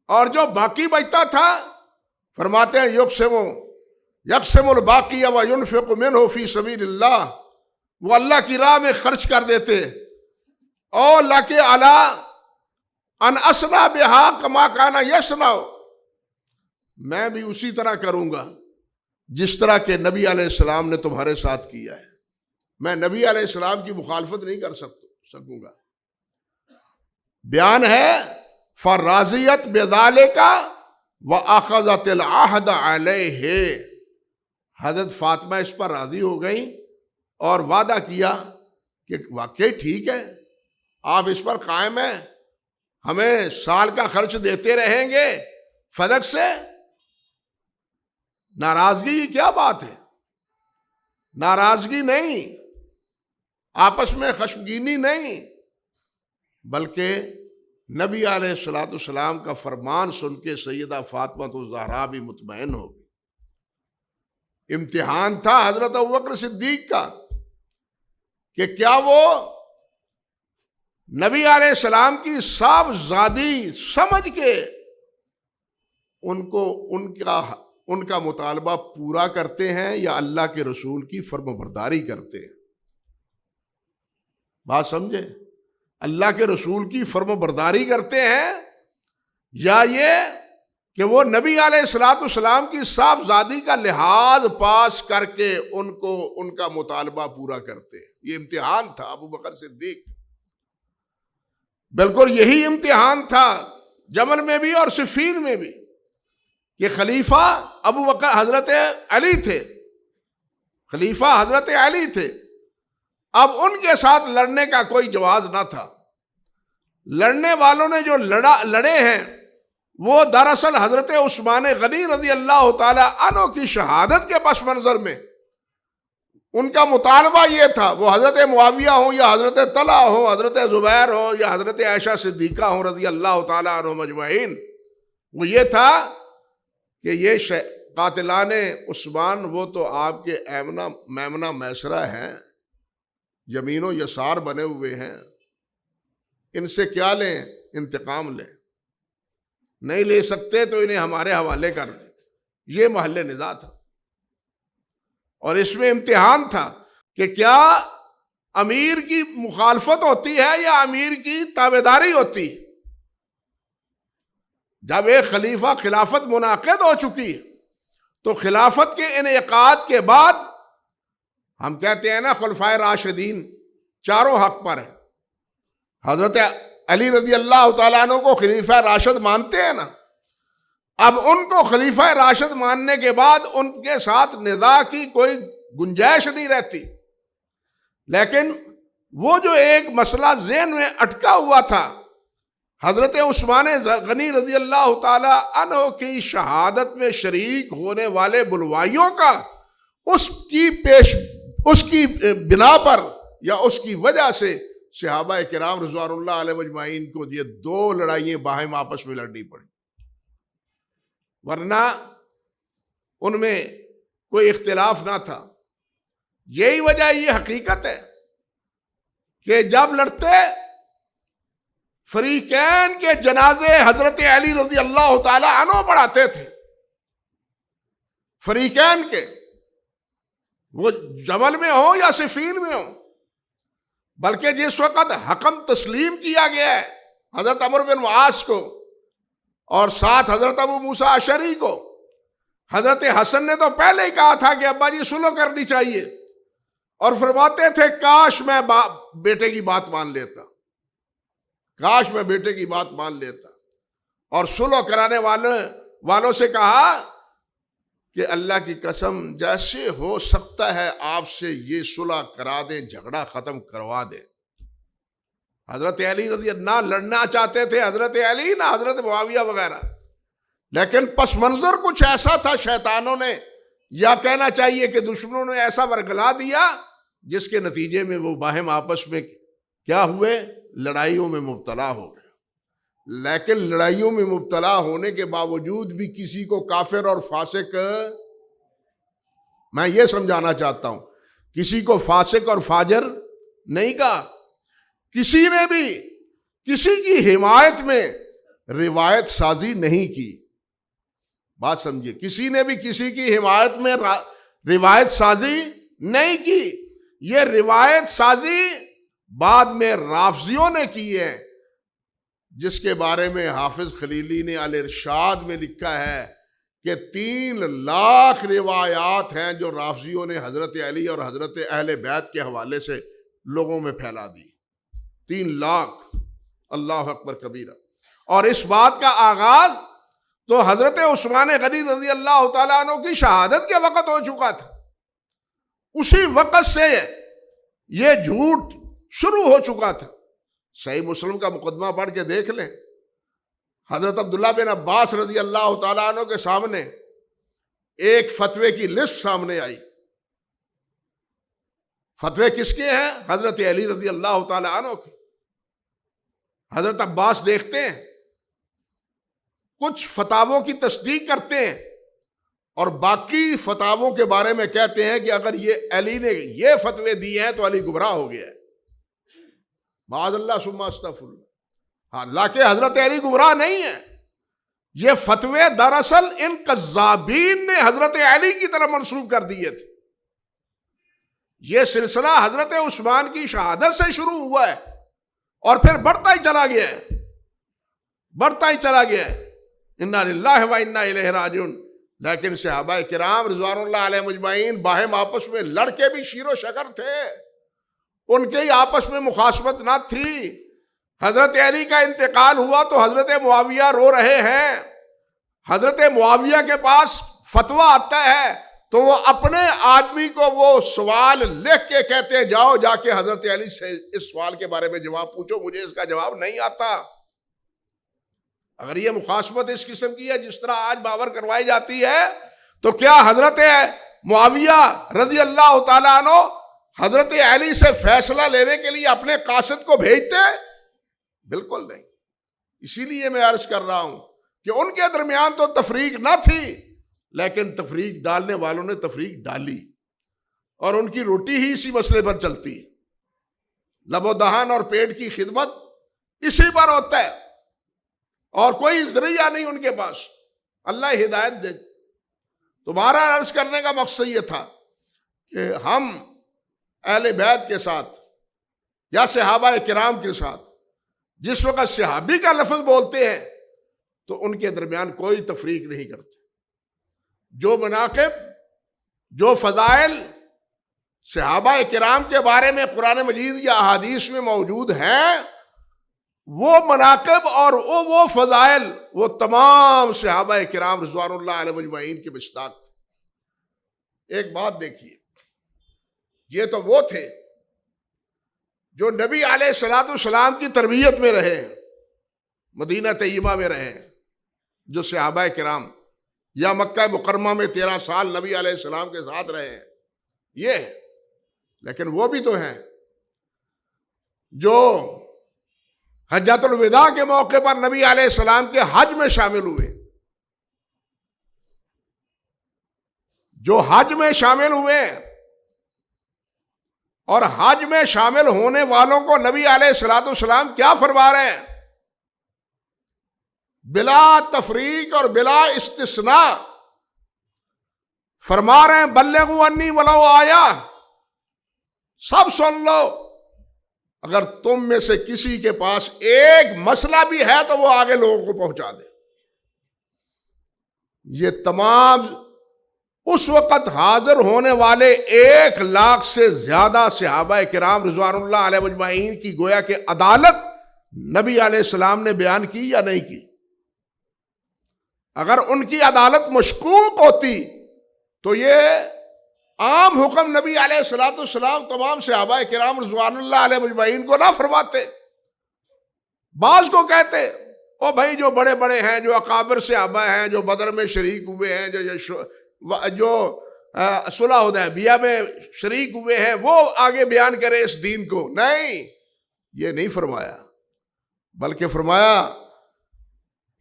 اور جو باقی بچتا تھا فرماتے ہیں یقسم الباقی وینفق منہ فی سبیل اللہ، وہ اللہ کی راہ میں خرچ کر دیتے، اور لکہ علی ان اسنا بہا کما کانا یسنا، میں بھی اسی طرح کروں گا جس طرح کہ نبی علیہ السلام نے تمہارے ساتھ کیا ہے۔ میں نبی علیہ السلام کی مخالفت نہیں کر سکوں گا۔ بیان ہے فراضیت بذالک واخذت العہد علیہ، حضرت فاطمہ اس پر راضی ہو گئیں اور وعدہ کیا کہ واقعی ٹھیک ہے، آپ اس پر قائم ہیں، ہمیں سال کا خرچ دیتے رہیں گے فدق سے۔ ناراضگی کی کیا بات ہے؟ ناراضگی نہیں، آپس میں خشمگینی نہیں، بلکہ نبی علیہ السلام کا فرمان سن کے سیدہ فاطمہ الزہرا بھی مطمئن ہو گئی۔ امتحان تھا حضرت ابوبکر صدیق کا کہ کیا وہ نبی علیہ السلام کی صاحبزادی سمجھ کے ان کا مطالبہ پورا کرتے ہیں یا اللہ کے رسول کی فرم برداری کرتے ہیں۔ بات سمجھے؟ اللہ کے رسول کی فرم برداری کرتے ہیں یا یہ کہ وہ نبی علیہ الصلوۃ والسلام کی صاحبزادی کا لحاظ پاس کر کے ان کا مطالبہ پورا کرتے. یہ امتحان تھا ابو بکر صدیق، بالکل یہی امتحان تھا جمل میں بھی اور صفین میں بھی، کہ خلیفہ ابو بکر حضرت علی تھے، خلیفہ حضرت علی تھے. اب ان کے ساتھ لڑنے کا کوئی جواز نہ تھا. لڑنے والوں نے جو لڑے ہیں وہ دراصل حضرت عثمان غنی رضی اللہ تعالی عنہ کی شہادت کے پس منظر میں ان کا مطالبہ یہ تھا، وہ حضرت معاویہ ہوں یا حضرت طلحہ ہوں، حضرت زبیر ہوں یا حضرت عائشہ صدیقہ ہوں رضی اللہ تعالی عنہم اجمعین، وہ یہ تھا کہ یہ قاتلان عثمان وہ تو آپ کے میمنہ میسرہ ہیں، یمین و یسار بنے ہوئے ہیں، ان سے کیا لیں؟ انتقام لیں. نہیں لے سکتے تو انہیں ہمارے حوالے کر دیں. یہ محل نزاع تھا، اور اس میں امتحان تھا کہ کیا امیر کی مخالفت ہوتی ہے یا امیر کی تابعداری ہوتی. جب ایک خلیفہ خلافت منعقد ہو چکی تو خلافت کے انعقاد کے بعد ہم کہتے ہیں نا خلفائے راشدین چاروں حق پر ہیں. حضرت علی رضی اللہ تعالیٰ عنہ کو خلیفہ راشد مانتے ہیں نا. اب ان کو خلیفہ راشد ماننے کے بعد ان کے ساتھ نزاع کی کوئی گنجائش نہیں رہتی. لیکن وہ جو ایک مسئلہ ذہن میں اٹکا ہوا تھا حضرت عثمان غنی رضی اللہ تعالی عنہ کی شہادت میں شریک ہونے والے بلوائیوں کا، اس کی بنا پر یا اس کی وجہ سے صحابہ کرام رضوان اللہ علیہ مجمعین کو یہ دو لڑائیاں باہم آپس میں لڑنی پڑی، ورنہ ان میں کوئی اختلاف نہ تھا. یہی وجہ، یہ حقیقت ہے کہ جب لڑتے فریقین کے جنازے حضرت علی رضی اللہ تعالی عنہ پڑھاتے تھے، فریقین کے، وہ جمل میں ہو یا صفین میں ہو. بلکہ جس وقت حکم تسلیم کیا گیا ہے حضرت عمرو بن معاذ کو اور ساتھ حضرت ابو موسیٰ اشعری کو، حضرت حسن نے تو پہلے ہی کہا تھا کہ ابا جی صلح کرنی چاہیے، اور فرماتے تھے کاش میں بیٹے کی بات مان لیتا، کاش میں بیٹے کی بات مان لیتا. اور صلح کرانے والوں سے کہا کہ اللہ کی قسم جیسے ہو سکتا ہے آپ سے یہ صلح کرا دیں، جھگڑا ختم کروا دیں. حضرت علی رضی اللہ نہ لڑنا چاہتے تھے حضرت علی نہ حضرت معاویہ وغیرہ، لیکن پس منظر کچھ ایسا تھا، شیطانوں نے یا کہنا چاہیے کہ دشمنوں نے ایسا ورگلا دیا جس کے نتیجے میں وہ باہم آپس میں کیا ہوئے؟ لڑائیوں میں مبتلا ہو گئے. لیکن لڑائیوں میں مبتلا ہونے کے باوجود بھی کسی کو کافر اور فاسق، میں یہ سمجھانا چاہتا ہوں، کسی کو فاسق اور فاجر نہیں کہا. کسی نے بھی کسی کی حمایت میں روایت سازی نہیں کی. بات سمجھیے، کسی نے بھی کسی کی حمایت میں روایت سازی نہیں کی. یہ روایت سازی بعد میں رافضیوں نے کی ہے، جس کے بارے میں حافظ خلیلی نے الارشاد میں لکھا ہے کہ 3 لاکھ روایات ہیں جو رافضیوں نے حضرت علی اور حضرت اہل بیت کے حوالے سے لوگوں میں پھیلا دی. 3 لاکھ، اللہ اکبر کبیرہ. اور اس بات کا آغاز تو حضرت عثمان غنی رضی اللہ تعالیٰ عنہ کی شہادت کے وقت ہو چکا تھا. اسی وقت سے یہ جھوٹ شروع ہو چکا تھا. صحیح مسلم کا مقدمہ پڑھ کے دیکھ لیں، حضرت عبداللہ بن عباس رضی اللہ تعالیٰ عنہ کے سامنے ایک فتوے کی لسٹ سامنے آئی. فتوے کس کے ہیں؟ حضرت علی رضی اللہ تعالیٰ عنہ کے. حضرت عباس دیکھتے ہیں، کچھ فتاووں کی تصدیق کرتے ہیں اور باقی فتاووں کے بارے میں کہتے ہیں کہ اگر یہ علی نے یہ فتوے دیے ہیں تو علی گمراہ ہو گیا ہے. معاذ اللہ ثم استغفر اللہ. حالانکہ حضرت علی گمراہ نہیں ہے. یہ فتوے دراصل ان کذابین نے حضرت علی کی طرف منسوب کر دیے تھے. یہ سلسلہ حضرت عثمان کی شہادت سے شروع ہوا ہے اور پھر بڑھتا ہی چلا گیا ہے، بڑھتا ہی چلا گیا ہے. انا للہ و انا الیہ راجعون. لیکن صحابہ کرام رضوان اللہ علیہ مجمعین باہم آپس میں لڑ کے بھی شیر و شکر تھے، ان کے ہی آپس میں مخاصمت نہ تھی. حضرت علی کا انتقال ہوا تو حضرت معاویہ رو رہے ہیں. حضرت معاویہ کے پاس فتویٰ آتا ہے تو وہ اپنے آدمی کو وہ سوال لکھ کے کہتے ہیں جاؤ جا کے حضرت علی سے اس سوال کے بارے میں جواب پوچھو، مجھے اس کا جواب نہیں آتا. اگر یہ مخاصمت اس قسم کی ہے جس طرح آج باور کروائی جاتی ہے تو کیا حضرت معاویہ رضی اللہ تعالیٰ عنہ حضرت علی سے فیصلہ لینے کے لیے اپنے قاصد کو بھیجتے؟ بالکل نہیں. اسی لیے میں عرض کر رہا ہوں کہ ان کے درمیان تو تفریق نہ تھی، لیکن تفریق ڈالنے والوں نے تفریق ڈالی، اور ان کی روٹی ہی اسی مسئلے پر چلتی. لب و دہان اور پیٹ کی خدمت اسی پر ہوتا ہے، اور کوئی ذریعہ نہیں ان کے پاس. اللہ ہدایت دے. تمہارا عرض کرنے کا مقصد یہ تھا کہ ہم اہل بیت کے ساتھ یا صحابہ کرام کے ساتھ جس وقت صحابی کا لفظ بولتے ہیں تو ان کے درمیان کوئی تفریق نہیں کرتے. جو مناقب، جو فضائل صحابہ کرام کے بارے میں قرآن مجید یا احادیث میں موجود ہیں، وہ مناقب اور وہ فضائل وہ تمام صحابہ کرام رضوان اللہ علیہ مجمعین کے مصداق تھے. ایک بات دیکھیے، یہ تو وہ تھے جو نبی علیہ الصلوۃ والسلام کی تربیت میں رہے ہیں، مدینہ طیبہ میں رہے ہیں، جو صحابہ کرام، یا مکہ مکرمہ میں 13 سال نبی علیہ السلام کے ساتھ رہے ہیں، یہ ہے. لیکن وہ بھی تو ہیں جو حجۃ الوداع کے موقع پر نبی علیہ السلام کے حج میں شامل ہوئے، جو حج میں شامل ہوئے، اور حج میں شامل ہونے والوں کو نبی علیہ الصلوۃ والسلام کیا فرما رہے ہیں؟ بلا تفریق اور بلا استثناء فرما رہے ہیں بلغوا انی ولو آیا، سب سن لو. اگر تم میں سے کسی کے پاس ایک مسئلہ بھی ہے تو وہ آگے لوگوں کو پہنچا دے. یہ تمام اس وقت حاضر ہونے والے 1 لاکھ سے زیادہ صحابہ کرام رضوان اللہ علیہ مجمعین کی گویا کہ عدالت نبی علیہ السلام نے بیان کی یا نہیں کی. اگر ان کی عدالت مشکوک ہوتی تو یہ عام حکم نبی علیہ الصلوۃ والسلام تمام صحابہ کرام رضوان اللہ علیہ مجمعین کو نہ فرماتے. بعض کو کہتے او بھائی جو بڑے بڑے ہیں، جو اکابر صحابہ ہیں، جو بدر میں شریک ہوئے ہیں، جو صلح حدیبیہ میں شریک ہوئے ہیں، وہ آگے بیان کرے اس دین کو. نہیں، یہ نہیں فرمایا، بلکہ فرمایا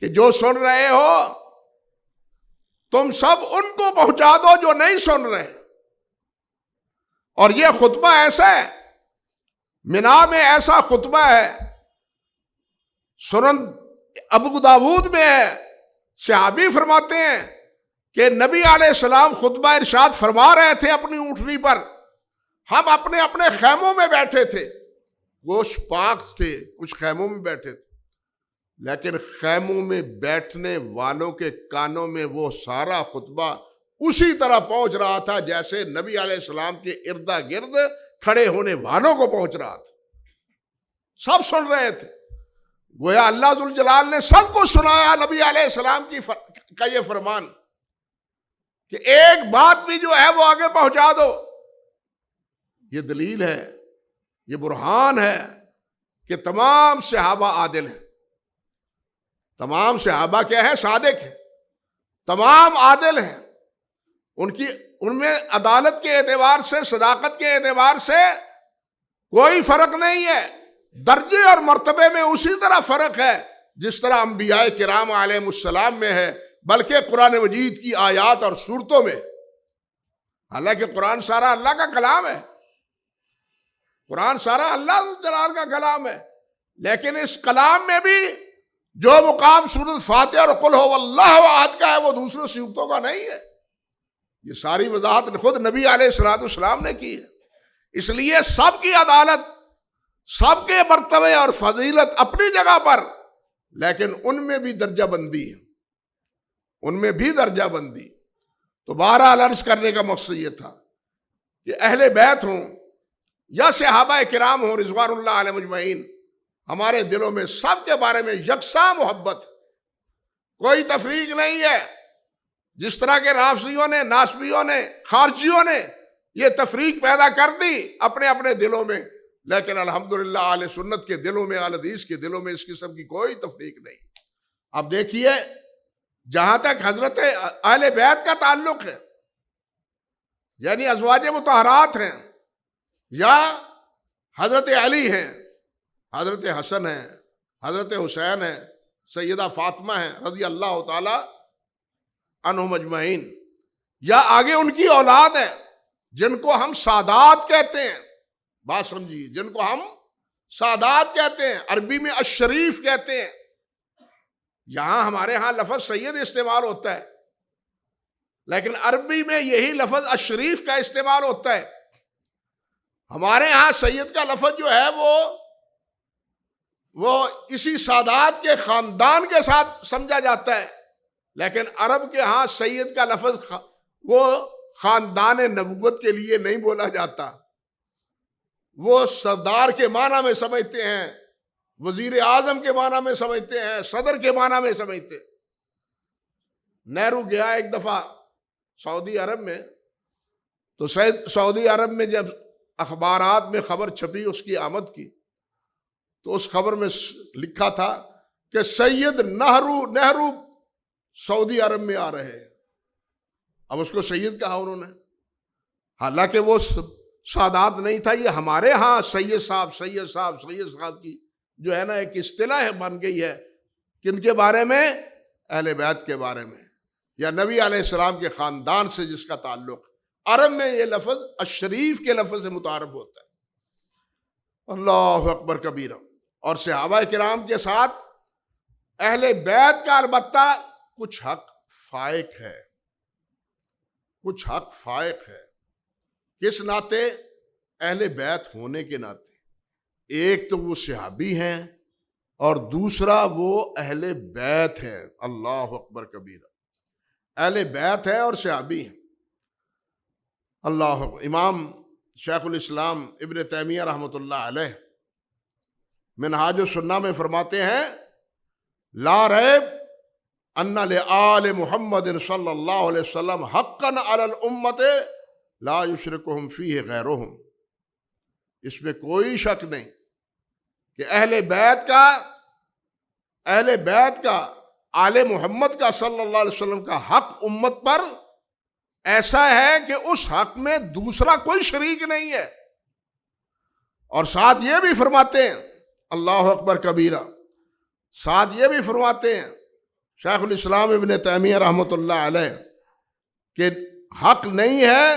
کہ جو سن رہے ہو تم سب ان کو پہنچا دو جو نہیں سن رہے. اور یہ خطبہ ایسا ہے، منا میں ایسا خطبہ ہے، سنن ابو داود میں ہے، صحابی فرماتے ہیں کہ نبی علیہ السلام خطبہ ارشاد فرما رہے تھے اپنی اونٹنی پر، ہم اپنے اپنے خیموں میں بیٹھے تھے. گوشت پاک تھے، کچھ خیموں میں بیٹھے تھے، لیکن خیموں میں بیٹھنے والوں کے کانوں میں وہ سارا خطبہ اسی طرح پہنچ رہا تھا جیسے نبی علیہ السلام کے اردا گرد کھڑے ہونے والوں کو پہنچ رہا تھا. سب سن رہے تھے. گویا اللہ ذوالجلال نے سب کو سنایا نبی علیہ السلام کا یہ فرمان کہ ایک بات بھی جو ہے وہ آگے پہنچا دو. یہ دلیل ہے، یہ برہان ہے کہ تمام صحابہ عادل ہیں. تمام صحابہ کیا ہے؟ صادق ہیں. تمام عادل ہیں. ان میں عدالت کے اعتبار سے، صداقت کے اعتبار سے کوئی فرق نہیں ہے. درجے اور مرتبے میں اسی طرح فرق ہے جس طرح انبیاء کرام علیہم السلام میں ہے، بلکہ قرآن مجید کی آیات اور سورتوں میں. حالانکہ قرآن سارا اللہ کا کلام ہے، قرآن سارا اللہ جلال کا کلام ہے، لیکن اس کلام میں بھی جو مقام سورۃ فاتحہ اور قل هو اللہ احد کا ہے وہ دوسرے سورتوں کا نہیں ہے. یہ ساری وضاحت خود نبی علیہ الصلوۃ والسلام نے کی ہے. اس لیے سب کی عدالت، سب کے مرتبے اور فضیلت اپنی جگہ پر، لیکن ان میں بھی درجہ بندی ہے. ان میں بھی درجہ بندی. تو بہرحال عرض کرنے کا مقصد یہ تھا کہ اہل بیت ہوں یا صحابہ کرام ہوں رضوان اللہ علیہ مجمعین، ہمارے دلوں میں سب کے بارے میں یکساں محبت، کوئی تفریق نہیں ہے. جس طرح کے رافضیوں نے، ناسبیوں نے، خارجیوں نے یہ تفریق پیدا کر دی اپنے اپنے دلوں میں، لیکن الحمدللہ اہل سنت کے دلوں میں، اہل حدیث کے دلوں میں اس قسم کی کوئی تفریق نہیں. اب دیکھیے، جہاں تک حضرت اہل بیت کا تعلق ہے، یعنی ازواج مطہرات ہیں یا حضرت علی ہیں، حضرت حسن ہیں، حضرت حسین ہیں، سیدہ فاطمہ ہیں رضی اللہ تعالی عنہم اجمعین، یا آگے ان کی اولاد ہے جن کو ہم سادات کہتے ہیں. بات سمجھیے، جن کو ہم سادات کہتے ہیں، عربی میں الشریف کہتے ہیں. یہاں ہمارے ہاں لفظ سید استعمال ہوتا ہے، لیکن عربی میں یہی لفظ الشریف کا استعمال ہوتا ہے. ہمارے ہاں سید کا لفظ جو ہے وہ اسی سادات کے خاندان کے ساتھ سمجھا جاتا ہے، لیکن عرب کے ہاں سید کا لفظ وہ خاندان نبوت کے لیے نہیں بولا جاتا. وہ سردار کے معنی میں سمجھتے ہیں، وزیر اعظم کے معنی میں سمجھتے ہیں، صدر کے معنی میں سمجھتے ہیں. نہرو گیا ایک دفعہ سعودی عرب میں، تو سعودی عرب میں جب اخبارات میں خبر چھپی اس کی آمد کی، تو اس خبر میں لکھا تھا کہ سید نہرو سعودی عرب میں آ رہے ہیں. اب اس کو سید کہا انہوں نے، حالانکہ وہ سادات نہیں تھا. یہ ہمارے ہاں سید صاحب کی جو ہے نا ایک اصطلاح بن گئی ہے. کن کے بارے میں؟ اہل بیت کے بارے میں، یا نبی علیہ السلام کے خاندان سے جس کا تعلق. عرب میں یہ لفظ الشریف کے لفظ سے متعارف ہوتا ہے. اللہ اکبر کبیرہ. اور صحابہ کرام کے ساتھ اہل بیت کا البتہ کچھ حق فائق ہے، کچھ حق فائق ہے. کس ناطے؟ اہل بیت ہونے کے ناطے. ایک تو وہ صحابی ہیں اور دوسرا وہ اہل بیت ہیں. اللہ اکبر کبیرہ. اہل بیت ہے اور صحابی ہیں. اللہ اکبر. امام شیخ الاسلام ابن تیمیہ رحمۃ اللہ علیہ منہاج السنہ میں فرماتے ہیں، لا ریب ان لآل محمد صلی اللہ علیہ وسلم حقا علی الامت لا یشرکہم فیہ غیرہم. اس میں کوئی شک نہیں کہ اہل بیت کا آل محمد کا صلی اللہ علیہ وسلم کا حق امت پر ایسا ہے کہ اس حق میں دوسرا کوئی شریک نہیں ہے. اور ساتھ یہ بھی فرماتے ہیں، اللہ اکبر کبیرہ، ساتھ یہ بھی فرماتے ہیں شیخ الاسلام ابن تیمیہ رحمۃ اللہ علیہ کہ حق نہیں ہے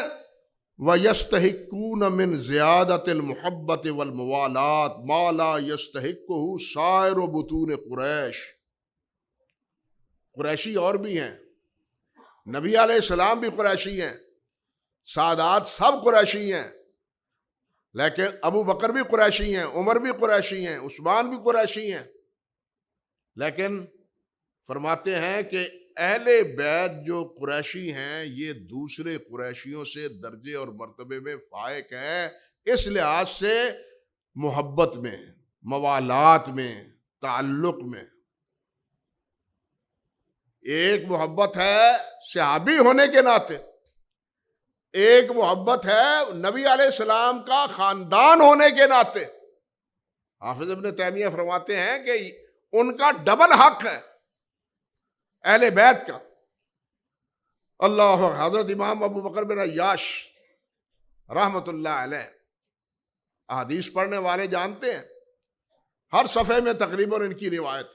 وَيَسْتَحِقُّونَ مِنْ زِيَادَةِ الْمُحَبَّةِ وَالْمُوَالَاةِ مَا لَا يَسْتَحِقُّهُ سَائِرُ بُطُونِ قُرَيْش. قریشی اور بھی ہیں، نبی علیہ السلام بھی قریشی ہیں، سادات سب قریشی ہیں، لیکن ابو بکر بھی قریشی ہیں، عمر بھی قریشی ہیں، عثمان بھی قریشی ہیں. لیکن فرماتے ہیں کہ اہل بیت جو قریشی ہیں یہ دوسرے قریشیوں سے درجے اور مرتبے میں فائق ہیں، اس لحاظ سے محبت میں، موالات میں، تعلق میں. ایک محبت ہے صحابی ہونے کے ناطے، ایک محبت ہے نبی علیہ السلام کا خاندان ہونے کے ناطے. حافظ ابن تیمیہ فرماتے ہیں کہ ان کا ڈبل حق ہے اہل بیت کا. اللہ. حضرت امام ابو بکر بن عیاش رحمت اللہ علیہ، احادیث پڑھنے والے جانتے ہیں، ہر صفحے میں تقریباً ان کی روایت،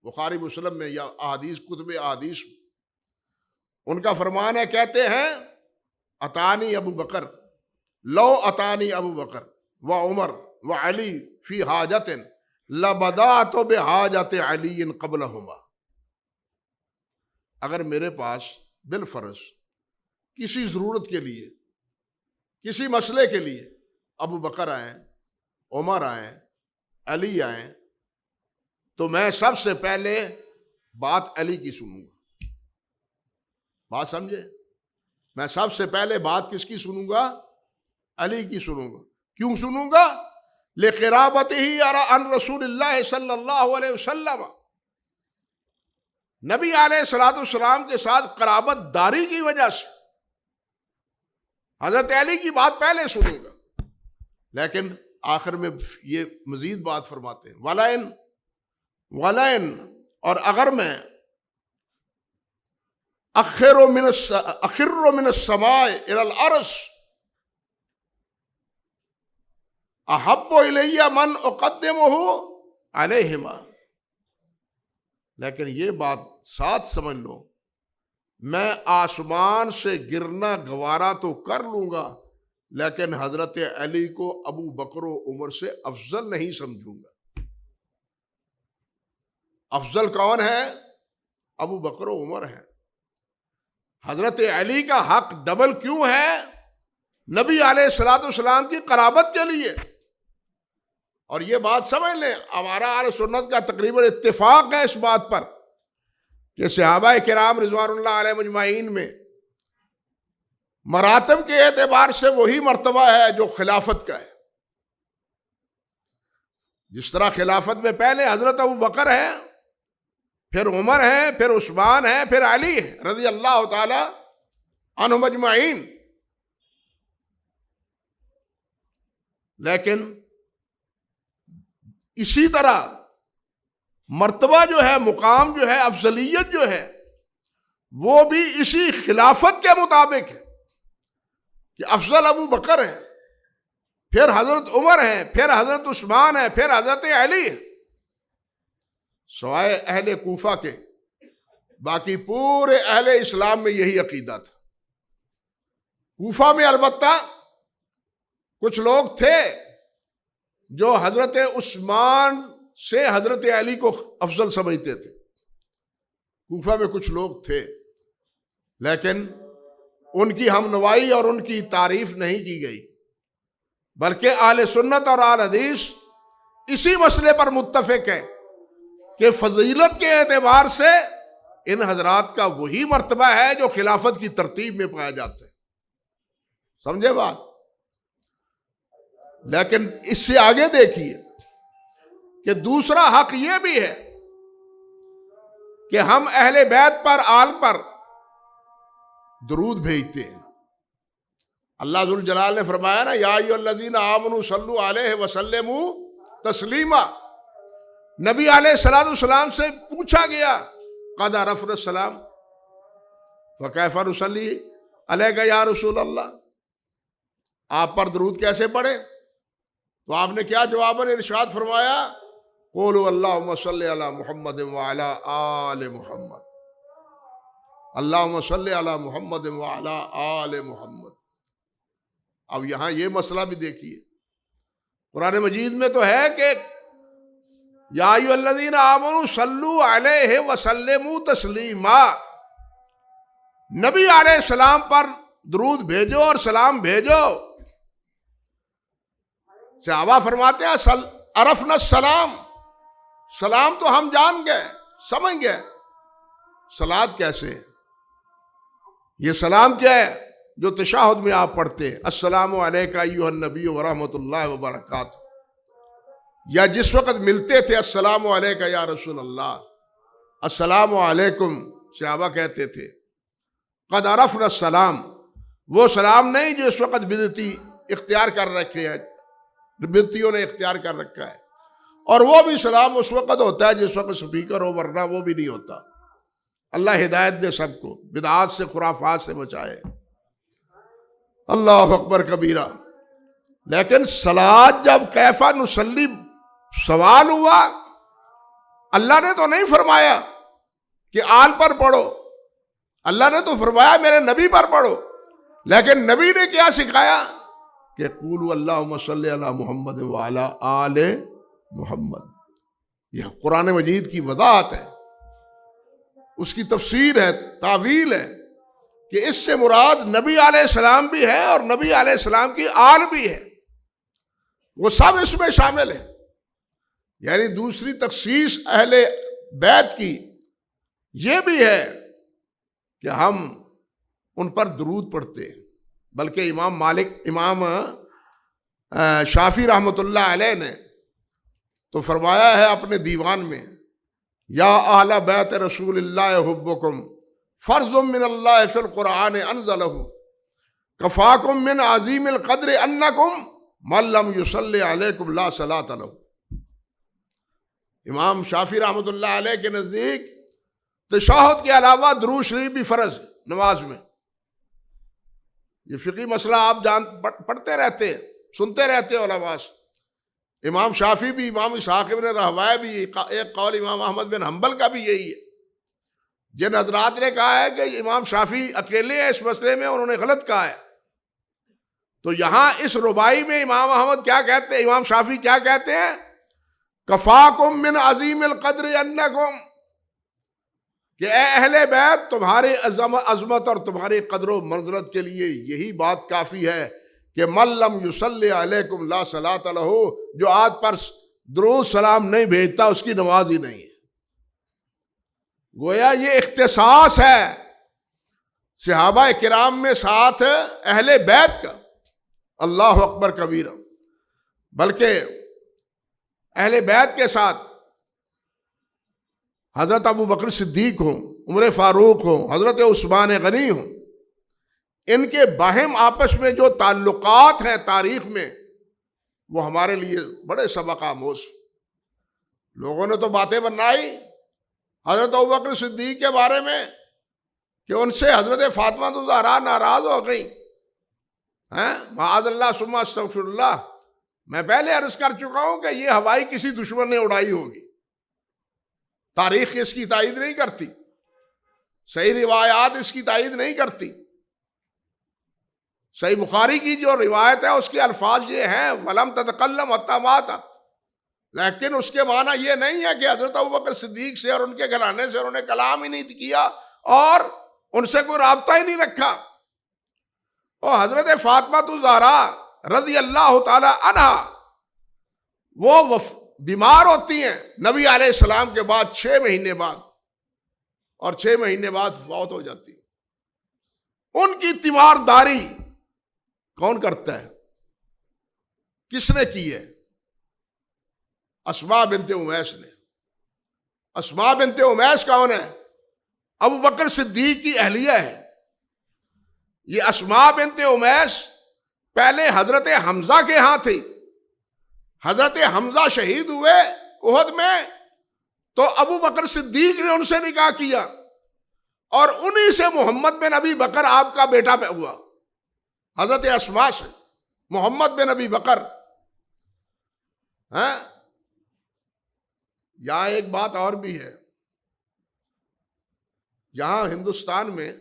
بخاری مسلم میں یا احادیث کتب احادیث، ان کا فرمان ہے، کہتے ہیں اتانی ابو بکر لو اتانی ابو بکر و عمر و علی فی حاجت لبدأت بحاجت علی قبلہما. اگر میرے پاس بالفرض کسی ضرورت کے لیے، کسی مسئلے کے لیے ابو بکر آئیں، عمر آئیں، علی آئیں، تو میں سب سے پہلے بات علی کی سنوں گا. بات سمجھے؟ میں سب سے پہلے بات کس کی سنوں گا؟ علی کی سنوں گا. کیوں سنوں گا؟ لقرابتہ عن رسول اللہ صلی اللہ علیہ وسلم. نبی علیہ الصلوۃ والسلام کے ساتھ قرابت داری کی وجہ سے حضرت علی کی بات پہلے سنوں گا. لیکن آخر میں یہ مزید بات فرماتے ہیں ولئن اور اگر میں اخر من السماء الى الارض احب الی من اقدمہ علیہما. لیکن یہ بات ساتھ سمجھ لو، میں آسمان سے گرنا گوارا تو کر لوں گا، لیکن حضرت علی کو ابو بکر و عمر سے افضل نہیں سمجھوں گا. افضل کون ہے؟ ابو بکر و عمر ہے. حضرت علی کا حق ڈبل کیوں ہے؟ نبی علیہ الصلوۃ والسلام کی قرابت کے لیے. اور یہ بات سمجھ لیں، ہمارا اہل سنت کا تقریباً اتفاق ہے اس بات پر کہ صحابہ کرام رضوان اللہ علیہ مجمعین میں مراتب کے اعتبار سے وہی مرتبہ ہے جو خلافت کا ہے. جس طرح خلافت میں پہلے حضرت ابو بکر ہے، پھر عمر ہے، پھر عثمان ہے، پھر علی ہے رضی اللہ تعالی عنہم اجمعین. لیکن اسی طرح مرتبہ جو ہے، مقام جو ہے، افضلیت جو ہے، وہ بھی اسی خلافت کے مطابق ہے کہ افضل ابو بکر ہے، پھر حضرت عمر ہے، پھر حضرت عثمان ہے، پھر حضرت علی ہے. سوائے اہل کوفہ کے باقی پورے اہل اسلام میں یہی عقیدہ تھا. کوفہ میں البتہ کچھ لوگ تھے جو حضرت عثمان سے حضرت علی کو افضل سمجھتے تھے. کوفہ میں کچھ لوگ تھے، لیکن ان کی ہم نوائی اور ان کی تعریف نہیں کی گئی، بلکہ اہل سنت اور اہل حدیث اسی مسئلے پر متفق ہیں کہ فضیلت کے اعتبار سے ان حضرات کا وہی مرتبہ ہے جو خلافت کی ترتیب میں پایا جاتا ہے. سمجھے بات؟ لیکن اس سے آگے دیکھیے کہ دوسرا حق یہ بھی ہے کہ ہم اہل بیت پر، آل پر درود بھیجتے ہیں. اللہ ذوالجلال نے فرمایا نا، یا ایھا الذین آمنوا صلوا علیہ وسلموا تسلیما. نبی علیہ الصلوۃ والسلام سے پوچھا گیا قد عرفنا السلام فکیف نصلی علیک یا رسول اللہ، آپ پر درود کیسے پڑھیں؟ تو آپ نے کیا جواباً ارشاد فرمایا؟ قولوا اللہم صلی علی محمد وعلی آل محمد، اللہم صلی علی محمد وعلی آل محمد. اب یہاں یہ مسئلہ بھی دیکھیے، قرآن مجید میں تو ہے کہ یا ایھا الذین آمنوا صلوا علیہ وسلموا تسلیما، نبی علیہ السلام پر درود بھیجو اور سلام بھیجو. صحابہ فرماتے ہیں عرفنا السلام، سلام تو ہم جان گئے، سمجھ گئے، صلات کیسے ہے؟ یہ سلام کیا ہے جو تشہد میں آپ پڑھتے ہیں؟ السلام علیکہ ایھا النبی ورحمۃ اللہ وبرکاتہ. یا جس وقت ملتے تھے السلام علیکہ یا رسول اللہ، السلام علیکم صحابہ کہتے تھے. قد عرفنا السلام، وہ سلام نہیں جو اس وقت بدعتی اختیار کر رکھے ہیں، بدعتیوں نے اختیار کر رکھا ہے. اور وہ بھی سلام اس وقت ہوتا ہے جس وقت سپیکر ہو، ورنہ وہ بھی نہیں ہوتا. اللہ ہدایت دے سب کو، بدعات سے، خرافات سے بچائے. اللہ اکبر کبیرہ. لیکن صلات جب کیف نصلی سوال ہوا، اللہ نے تو نہیں فرمایا کہ آل پر پڑھو، اللہ نے تو فرمایا میرے نبی پر پڑھو. لیکن نبی نے کیا سکھایا کہ قولوا اللہم صلی علی محمد وعلی آل محمد. یہ قرآن مجید کی وضاحت ہے، اس کی تفسیر ہے، تعویل ہے کہ اس سے مراد نبی علیہ السلام بھی ہے اور نبی علیہ السلام کی آل بھی ہے، وہ سب اس میں شامل ہے. یعنی دوسری تخصیص اہل بیت کی یہ بھی ہے کہ ہم ان پر درود پڑھتے ہیں، بلکہ امام شافعی رحمۃ اللہ علیہ نے تو فرمایا ہے اپنے دیوان میں، یا اہل بیت رسول اللہ حبکم فرض من اللہ فی القرآن انزلہ کفاکم من عظیم القدر انکم من لم یصلی علیکم لا صلاۃ لہ۔ امام شافعی رحمۃ اللہ علیہ کے نزدیک تشہد کے علاوہ درود شریف بھی فرض ہے نماز میں۔ یہ فقہی مسئلہ آپ پڑھتے رہتے ہیں، سنتے رہتے ہیں علماء سے۔ امام شافعی بھی، امام اسحاق بن راہویہ بھی، ایک قول امام احمد بن حنبل کا بھی یہی ہے۔ جن حضرات نے کہا ہے کہ امام شافعی اکیلے ہیں اس مسئلے میں، انہوں نے غلط کہا ہے۔ تو یہاں اس ربائی میں امام احمد کیا کہتے ہیں، امام شافعی کیا کہتے ہیں؟ کفاکم من عظیم القدر انکم، کہ اے اہل بیت تمہاری عظمت اور تمہاری قدر و منزلت کے لیے یہی بات کافی ہے کہ من لم یصلی علیکم لا صلاۃ لہ، جو آج پر درود سلام نہیں بھیجتا اس کی نماز ہی نہیں ہے۔ گویا یہ اختصاص ہے صحابہ کرام میں ساتھ اہل بیت کا، اللہ اکبر کبیرہ۔ بلکہ اہل بیت کے ساتھ حضرت ابو بکر صدیق ہوں، عمر فاروق ہوں، حضرت عثمان غنی ہوں، ان کے باہم آپس میں جو تعلقات ہیں تاریخ میں، وہ ہمارے لیے بڑے سبق آموز۔ لوگوں نے تو باتیں بنائی حضرت ابو بکر صدیق کے بارے میں کہ ان سے حضرت فاطمہ الزہرا ناراض ہو گئی، معاذ اللہ ثم استغفر اللہ۔ میں پہلے عرض کر چکا ہوں کہ یہ ہوائی کسی دشمن نے اڑائی ہوگی، تاریخ اس کی تائید نہیں کرتی، صحیح روایات اس کی تائید نہیں کرتی۔ صحیح بخاری کی جو روایت ہے اس کے الفاظ یہ ہیں وَلَمْ تَتَكَلَّمْ حَتَّىٰ مَاتَ، لیکن اس کے معنی یہ نہیں ہے کہ حضرت ابوبکر صدیق سے اور ان کے گھرانے سے انہوں نے کلام ہی نہیں کیا اور ان سے کوئی رابطہ ہی نہیں رکھا۔ اور حضرت فاطمہ الزہرا رضی اللہ تعالی عنہا وہ بیمار ہوتی ہیں نبی علیہ السلام کے بعد 6 مہینے بعد، اور 6 مہینے بعد فوت ہو جاتی ہیں۔ ان کی تیمارداری کون کرتا ہے؟ کس نے کی ہے؟ اسماء بنت امیس نے۔ اسماء بنت امیس کون ہے؟ ابو بکر صدیق کی اہلیہ ہے۔ یہ اسماء بنت امیس پہلے حضرت حمزہ کے ہاں تھی۔ حضرت حمزہ شہید ہوئے احد میں تو ابو بکر صدیق نے ان سے نکاح کیا، اور انہی سے محمد بن ابی بکر آپ کا بیٹا ہوا، حضرت اسماء سے محمد بن ابی بکر۔ یہاں ایک بات اور بھی ہے، یہاں ہندوستان میں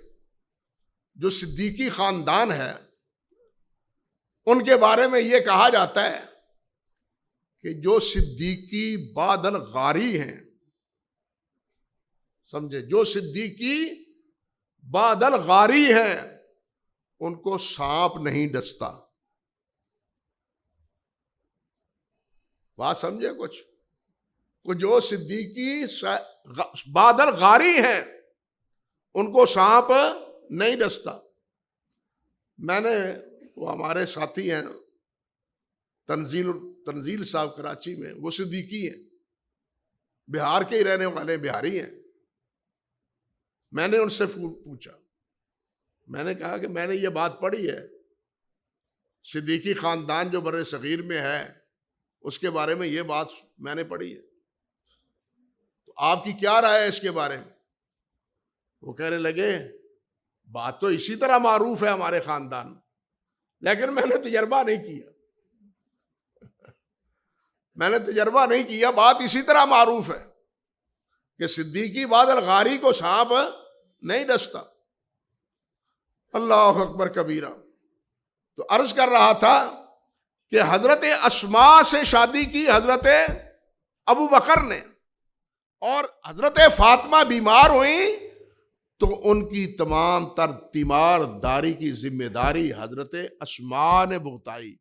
جو صدیقی خاندان ہے ان کے بارے میں یہ کہا جاتا ہے کہ جو صدیقی بعد الغاری ہیں، سمجھے، جو صدیقی بعد الغاری ہیں ان کو سانپ نہیں ڈستا۔ بات سمجھے کچھ؟ جو صدیقی بعد الغاری ہیں ان کو سانپ نہیں ڈستا۔ میں نے، وہ ہمارے ساتھی ہیں تنزیل صاحب کراچی میں، وہ صدیقی ہیں، بہار کے ہی رہنے والے، بہاری ہیں۔ میں نے ان سے پوچھا، میں نے کہا کہ میں نے یہ بات پڑھی ہے، صدیقی خاندان جو بر صغیر میں ہے اس کے بارے میں یہ بات میں نے پڑھی ہے، تو آپ کی کیا رائے ہے اس کے بارے میں؟ وہ کہنے لگے بات تو اسی طرح معروف ہے ہمارے خاندان میں، لیکن میں نے تجربہ نہیں کیا، میں نے تجربہ نہیں کیا، بات اسی طرح معروف ہے کہ صدیقی بعد الغاری کو سانپ نہیں ڈستا۔ اللہ اکبر کبیرہ۔ تو عرض کر رہا تھا کہ حضرت اسماء سے شادی کی حضرت ابو بکر نے، اور حضرت فاطمہ بیمار ہوئیں تو ان کی تمام تر تیمارداری کی ذمہ داری حضرت اسماء نے بھگتائی،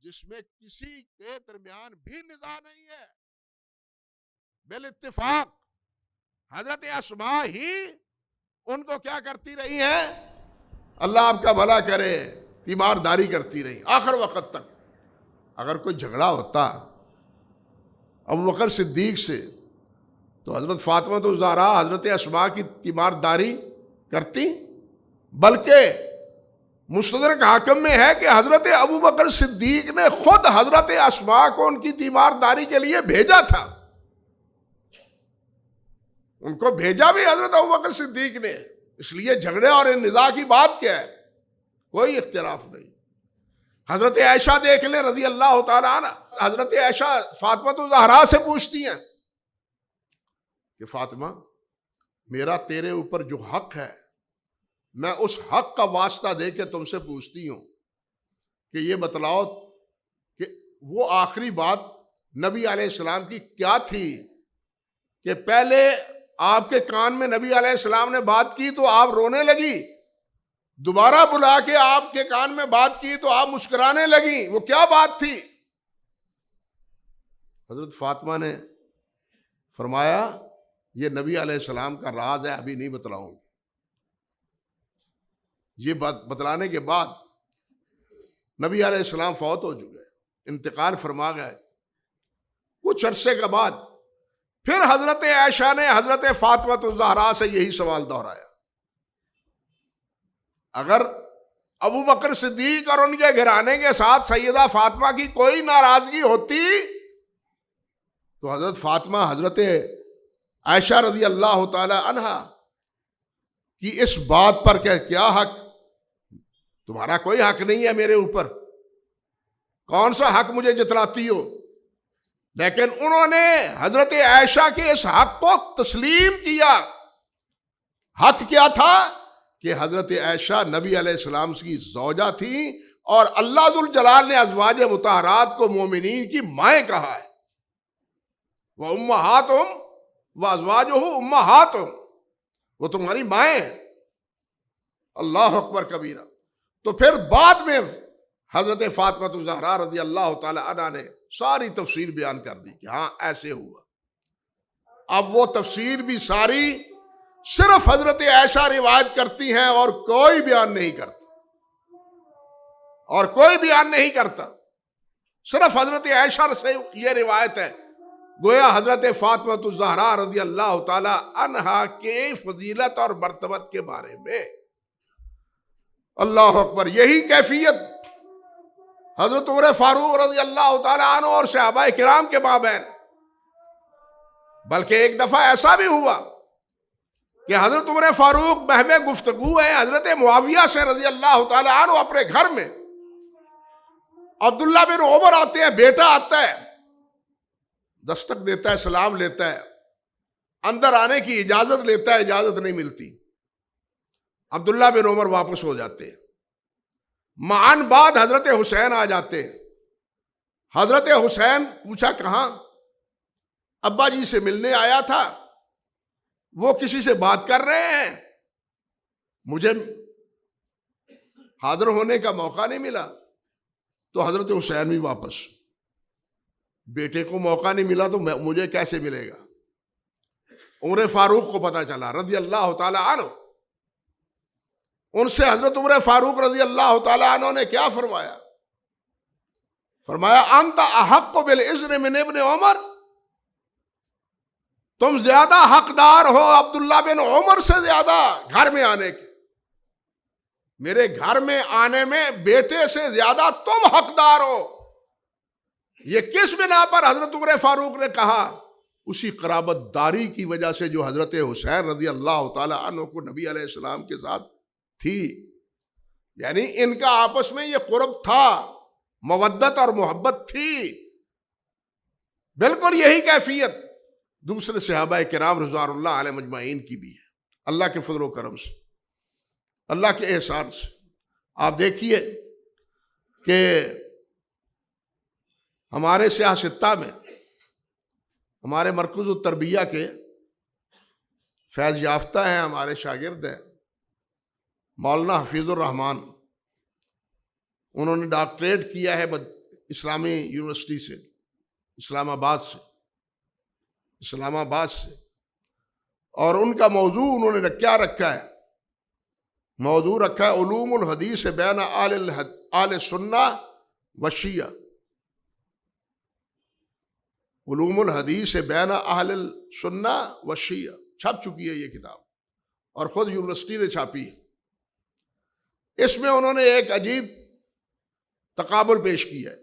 جس میں کسی کے درمیان بھی نزاع نہیں ہے۔ بالاتفاق حضرت اسماء ہی ان کو کیا کرتی رہی ہیں؟ اللہ آپ کا بھلا کرے، تیمارداری کرتی رہی آخر وقت تک۔ اگر کوئی جھگڑا ہوتا ابوبکر صدیق سے تو حضرت فاطمہ الزہرا حضرت اسماء کی تیمارداری کرتی، بلکہ مستدرک حاکم میں ہے کہ حضرت ابوبکر صدیق نے خود حضرت اسماء کو ان کی تیمارداری کے لیے بھیجا تھا۔ ان کو بھیجا بھی حضرت ابوبکر صدیق نے، اس لیے جھگڑے اور نزاع کی بات کیا ہے، کوئی اختلاف نہیں۔ حضرت عائشہ دیکھ لیں رضی اللہ تعالیٰ عنہ، حضرت عائشہ فاطمہ الزہرا سے پوچھتی ہیں کہ فاطمہ، میرا تیرے اوپر جو حق ہے، میں اس حق کا واسطہ دے کے تم سے پوچھتی ہوں کہ یہ بتلاؤ کہ وہ آخری بات نبی علیہ السلام کی کیا تھی کہ پہلے آپ کے کان میں نبی علیہ السلام نے بات کی تو آپ رونے لگی، دوبارہ بلا کے آپ کے کان میں بات کی تو آپ مسکرانے لگی، وہ کیا بات تھی؟ حضرت فاطمہ نے فرمایا یہ نبی علیہ السلام کا راز ہے، ابھی نہیں بتلاؤں۔ یہ بات بتلانے کے بعد نبی علیہ السلام فوت ہو چکے، انتقال فرما گئے۔ کچھ عرصے کے بعد پھر حضرت عائشہ نے حضرت فاطمہ الزہرا سے یہی سوال دہرایا۔ اگر ابوبکر صدیق اور ان کے گھرانے کے ساتھ سیدہ فاطمہ کی کوئی ناراضگی ہوتی تو حضرت فاطمہ حضرت عائشہ رضی اللہ تعالی عنہا کی اس بات پر کہ کیا حق، تمہارا کوئی حق نہیں ہے میرے اوپر، کون سا حق مجھے جتلاتی ہو؟ لیکن انہوں نے حضرت عائشہ کے اس حق کو تسلیم کیا۔ حق کیا تھا کہ حضرت عائشہ نبی علیہ السلام کی زوجہ تھی، اور اللہ ذوالجلال نے ازواج مطہرات کو مومنین کی مائیں کہا ہے، وَأُمَّهَاتُهُمْ وَأَزْوَاجُهُ أُمَّهَاتُهُمْ، وہ تمہاری مائیں ہیں۔ اللہ اکبر کبیرہ۔ تو پھر بعد میں حضرت فاطمہ الزہرا رضی اللہ تعالی عنہ نے ساری تفسیر بیان کر دی کہ ہاں ایسے ہوا۔ اب وہ تفسیر بھی ساری صرف حضرت عائشہ روایت کرتی ہیں اور کوئی بیان نہیں کرتا، صرف حضرت عائشہ سے یہ روایت ہے۔ گویا حضرت فاطمہ الزہرا رضی اللہ تعالی عنہا کے فضیلت اور مرتبت کے بارے میں، اللہ اکبر، یہی کیفیت حضرت عمر فاروق رضی اللہ تعالی عنہ اور صحابہ کرام کے مابین۔ بلکہ ایک دفعہ ایسا بھی ہوا کہ حضرت عمر فاروق بہمِ گفتگو ہے حضرت معاویہ سے رضی اللہ تعالی عنہ اپنے گھر میں، عبداللہ بن عمر آتے ہیں، بیٹا آتا ہے، دستک دیتا ہے، سلام لیتا ہے، اندر آنے کی اجازت لیتا ہے، اجازت نہیں ملتی، عبداللہ بن عمر واپس ہو جاتے ہیں۔ معاً بعد حضرت حسین آ جاتے ہیں، حضرت حسین پوچھا کہاں؟ ابا جی سے ملنے آیا تھا، وہ کسی سے بات کر رہے ہیں، مجھے حاضر ہونے کا موقع نہیں ملا۔ تو حضرت حسین بھی واپس، بیٹے کو موقع نہیں ملا تو مجھے کیسے ملے گا؟ عمر فاروق کو پتا چلا رضی اللہ تعالی عنہ، ان سے حضرت عمر فاروق رضی اللہ تعالی عنہ نے کیا فرمایا؟ فرمایا انت احق بالاذن من ابن عمر، تم زیادہ حقدار ہو عبداللہ بن عمر سے زیادہ گھر میں آنے کے، میرے گھر میں آنے میں بیٹے سے زیادہ تم حقدار ہو۔ یہ کس بنا پر حضرت عمر فاروق نے کہا؟ اسی قرابت داری کی وجہ سے جو حضرت حسین رضی اللہ تعالی عنہ کو نبی علیہ السلام کے ساتھ تھی، یعنی ان کا آپس میں یہ قرب تھا، مودت اور محبت تھی۔ بالکل یہی کیفیت دوسرے صحابہ کرام رضوان اللہ علیہ مجمعین کی بھی ہے، اللہ کے فضل و کرم سے، اللہ کے احسان سے۔ آپ دیکھیے کہ ہمارے سیاستہ میں، ہمارے مرکز التربیہ کے فیض یافتہ ہیں، ہمارے شاگرد ہیں مولانا حفیظ الرحمان، انہوں نے ڈاکٹریٹ کیا ہے اسلامی یونیورسٹی سے، اسلام آباد سے، اور ان کا موضوع انہوں نے کیا رکھا ہے؟ موضوع رکھا ہے علوم الحدیث بین آل سنہ و شیعہ، علوم الحدیث بین اہل سنہ و شیعہ، چھپ چکی ہے یہ کتاب اور خود یونیورسٹی نے چھاپی ہے۔ اس میں انہوں نے ایک عجیب تقابل پیش کیا ہے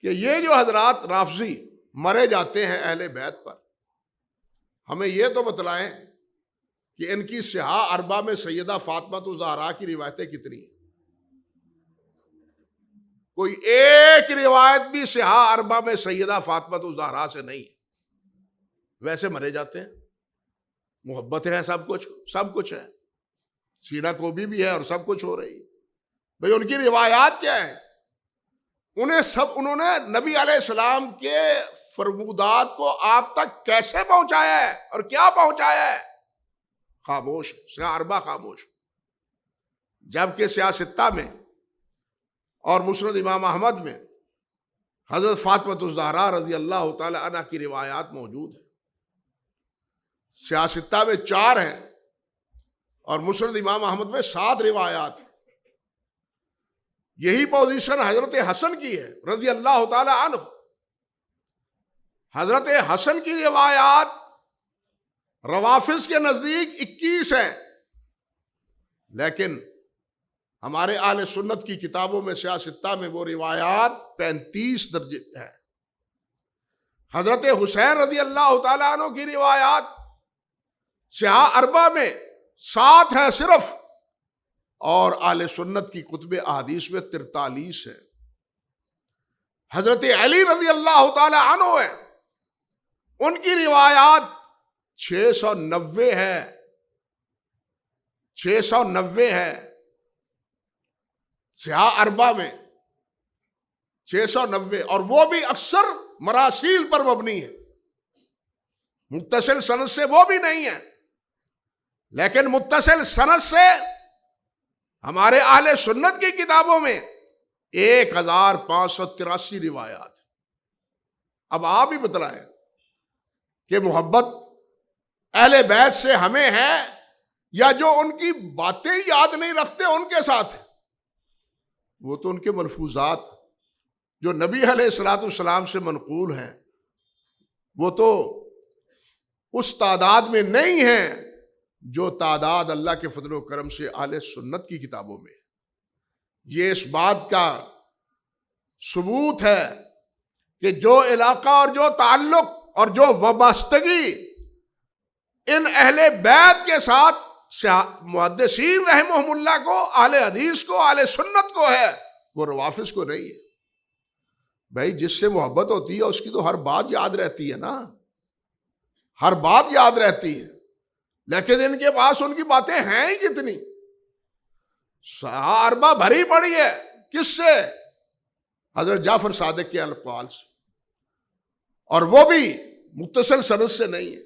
کہ یہ جو حضرات رافضی مرے جاتے ہیں اہل بیت پر، ہمیں یہ تو بتلائیں کہ ان کی صحاح اربع میں سیدہ فاطمہ الزہراء کی روایتیں کتنی ہیں؟ کوئی ایک روایت بھی صحاح اربع میں سیدہ فاطمہ الزہراء سے نہیں ہے، ویسے مرے جاتے ہیں۔ محبت ہے، سب کچھ ہے، سینہ کوبی بھی ہے اور سب کچھ ہو رہی ہے۔ بھئی ان کی روایات کیا ہیں؟ انہوں نے نبی علیہ السلام کے فرمودات کو آپ تک کیسے پہنچایا ہے اور کیا پہنچایا ہے؟ خاموش، صحاح اربع خاموش۔ جبکہ صحاح ستہ میں اور مسند امام احمد میں حضرت فاطمہ الزہراء رضی اللہ تعالی عنہ کی روایات موجود ہیں۔ صحاح ستہ میں 4 ہیں اور مسند امام احمد میں 7 روایات ہیں۔ یہی پوزیشن حضرت حسن کی ہے رضی اللہ تعالی عنہ۔ حضرت حسن کی روایات روافض کے نزدیک 21 ہیں، لیکن ہمارے اہل سنت کی کتابوں میں صحاح ستہ میں وہ روایات 35 درج ہیں۔ حضرت حسین رضی اللہ تعالیٰ عنہ کی روایات صحاح اربع میں 7 ہیں صرف، اور اہل سنت کی کتب احادیث میں 43 ہیں۔ حضرت علی رضی اللہ تعالیٰ عنہ ہیں، ان کی روایات 690 ہے، 690 ہے صحاح اربع میں 690، اور وہ بھی اکثر مراسیل پر مبنی ہے، متصل سند سے وہ بھی نہیں ہے، لیکن متصل سند سے ہمارے اہل سنت کی کتابوں میں 1583 روایات۔ اب آپ ہی بتلائیں کہ محبت اہل بیت سے ہمیں ہے یا جو ان کی باتیں یاد نہیں رکھتے ان کے ساتھ ہے؟ وہ تو ان کے ملفوظات جو نبی علیہ الصلوۃ والسلام سے منقول ہیں وہ تو اس تعداد میں نہیں ہیں جو تعداد اللہ کے فضل و کرم سے اہل سنت کی کتابوں میں۔ یہ اس بات کا ثبوت ہے کہ جو علاقہ اور جو تعلق اور جو وابستگی ان اہل بیت کے ساتھ محدثین رحمہم اللہ کو، اہل حدیث کو، اہل سنت کو ہے، وہ روافض کو نہیں ہے۔ بھائی جس سے محبت ہوتی ہے اس کی تو ہر بات یاد رہتی ہے نا، ہر بات یاد رہتی ہے، لیکن ان کے پاس ان کی باتیں ہیں ہی کتنی؟ صحاح اربع بھری پڑی ہے، کس سے؟ حضرت جعفر صادق کے القوال سے، اور وہ بھی متصل سند سے نہیں ہے،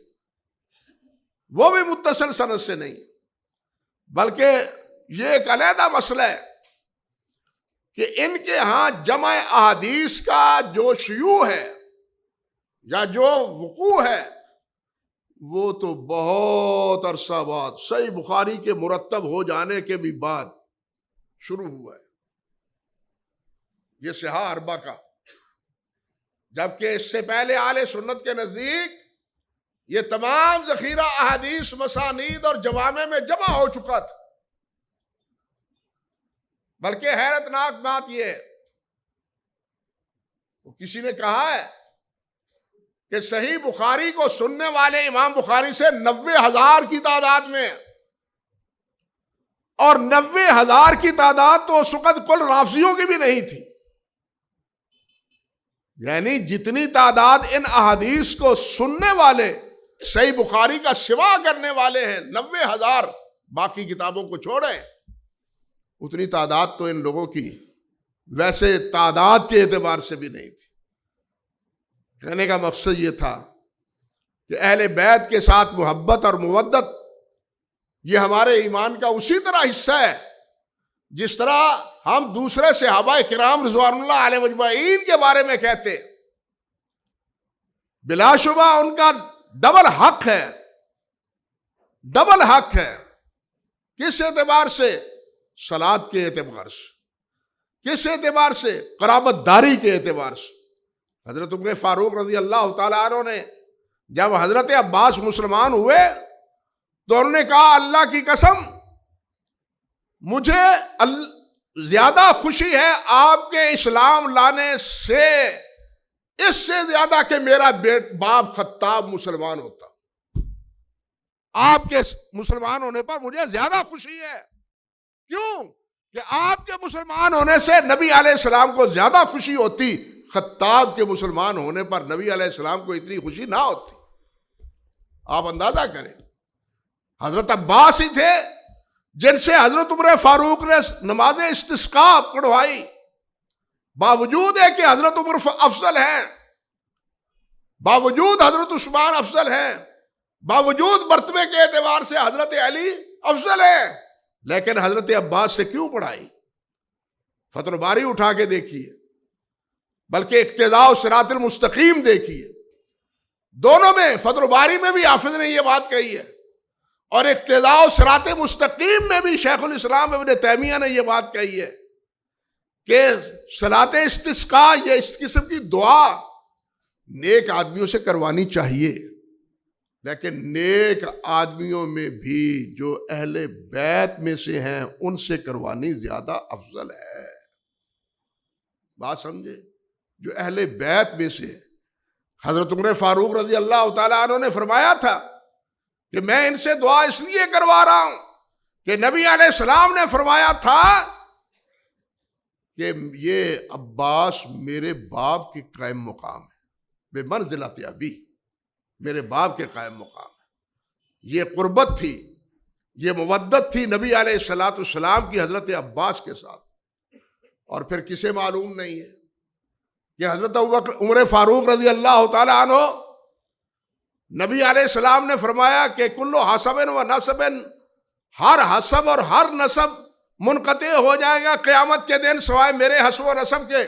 وہ بھی متصل سند سے نہیں، بلکہ یہ ایک علیحدہ مسئلہ ہے کہ ان کے ہاں جمع احادیث کا جو شیوع ہے یا جو وقوع ہے وہ تو بہت عرصہ بعد، صحیح بخاری کے مرتب ہو جانے کے بھی بعد شروع ہوا ہے یہ صحاح اربع کا، جبکہ اس سے پہلے اہل سنت کے نزدیک یہ تمام ذخیرہ احادیث مسانید اور جوامع میں جمع ہو چکا تھا۔ بلکہ حیرت ناک بات یہ ہے، کسی نے کہا ہے کہ صحیح بخاری کو سننے والے امام بخاری سے 90,000 کی تعداد میں، اور 90,000 کی تعداد تو اس وقت کل رافضیوں کی بھی نہیں تھی، یعنی جتنی تعداد ان احادیث کو سننے والے صحیح بخاری کا سوا کرنے والے ہیں 90,000، باقی کتابوں کو چھوڑیں، اتنی تعداد تو ان لوگوں کی ویسے تعداد کے اعتبار سے بھی نہیں تھی۔ کہنے کا مقصد یہ تھا کہ اہل بیت کے ساتھ محبت اور مودت یہ ہمارے ایمان کا اسی طرح حصہ ہے جس طرح ہم دوسرے صحابہ کرام رضوان اللہ علیہ مجمعین کے بارے میں کہتے، بلا شبہ ان کا ڈبل حق ہے، ڈبل حق ہے، کس اعتبار سے؟ صلات کے اعتبار سے. کس اعتبار سے؟ قرابت داری کے اعتبار سے. حضرت عمر فاروق رضی اللہ تعالیٰ عنہ نے جب حضرت عباس مسلمان ہوئے تو انہوں نے کہا اللہ کی قسم مجھے زیادہ خوشی ہے آپ کے اسلام لانے سے اس سے زیادہ کہ میرا باپ خطاب مسلمان ہوتا. آپ کے مسلمان ہونے پر مجھے زیادہ خوشی ہے. کیوں؟ کہ آپ کے مسلمان ہونے سے نبی علیہ السلام کو زیادہ خوشی ہوتی، خطاب کے مسلمان ہونے پر نبی علیہ السلام کو اتنی خوشی نہ ہوتی. آپ اندازہ کریں، حضرت عباس ہی تھے جن سے حضرت عمر فاروق نے نماز استسقاء پڑھوائی، باوجود ہے کہ حضرت عمر افضل ہیں، باوجود حضرت عثمان افضل ہیں، باوجود مرتبے کے اعتبار سے حضرت علی افضل ہے، لیکن حضرت عباس سے کیوں پڑھائی؟ فتح الباری اٹھا کے دیکھیے، بلکہ اقتداء صراط المستقیم دیکھیے. دونوں میں فتح الباری میں بھی حافظ نے یہ بات کہی ہے اور اقتداء صراط مستقیم میں بھی شیخ الاسلام ابن تیمیہ نے یہ بات کہی ہے کہ صلاۃ استسقاء یہ اس قسم کی دعا نیک آدمیوں سے کروانی چاہیے، لیکن نیک آدمیوں میں بھی جو اہل بیت میں سے ہیں ان سے کروانی زیادہ افضل ہے. بات سمجھے؟ جو اہل بیت میں سے حضرت عمر فاروق رضی اللہ تعالیٰ عنہ نے فرمایا تھا کہ میں ان سے دعا اس لیے کروا رہا ہوں کہ نبی علیہ السلام نے فرمایا تھا کہ یہ عباس میرے باپ کے قائم مقام ہے، بے منزلت ابی، میرے باپ کے قائم مقام ہے. یہ قربت تھی، یہ مودت تھی نبی علیہ السلام کی حضرت عباس کے ساتھ. اور پھر کسے معلوم نہیں ہے کہ حضرت عمر فاروق رضی اللہ تعالیٰ عنہ، نبی علیہ السلام نے فرمایا کہ کلو حسب و نسب، ہر حسب اور ہر نسب منقطع ہو جائے گا قیامت کے دن سوائے میرے حسب و نسب کے.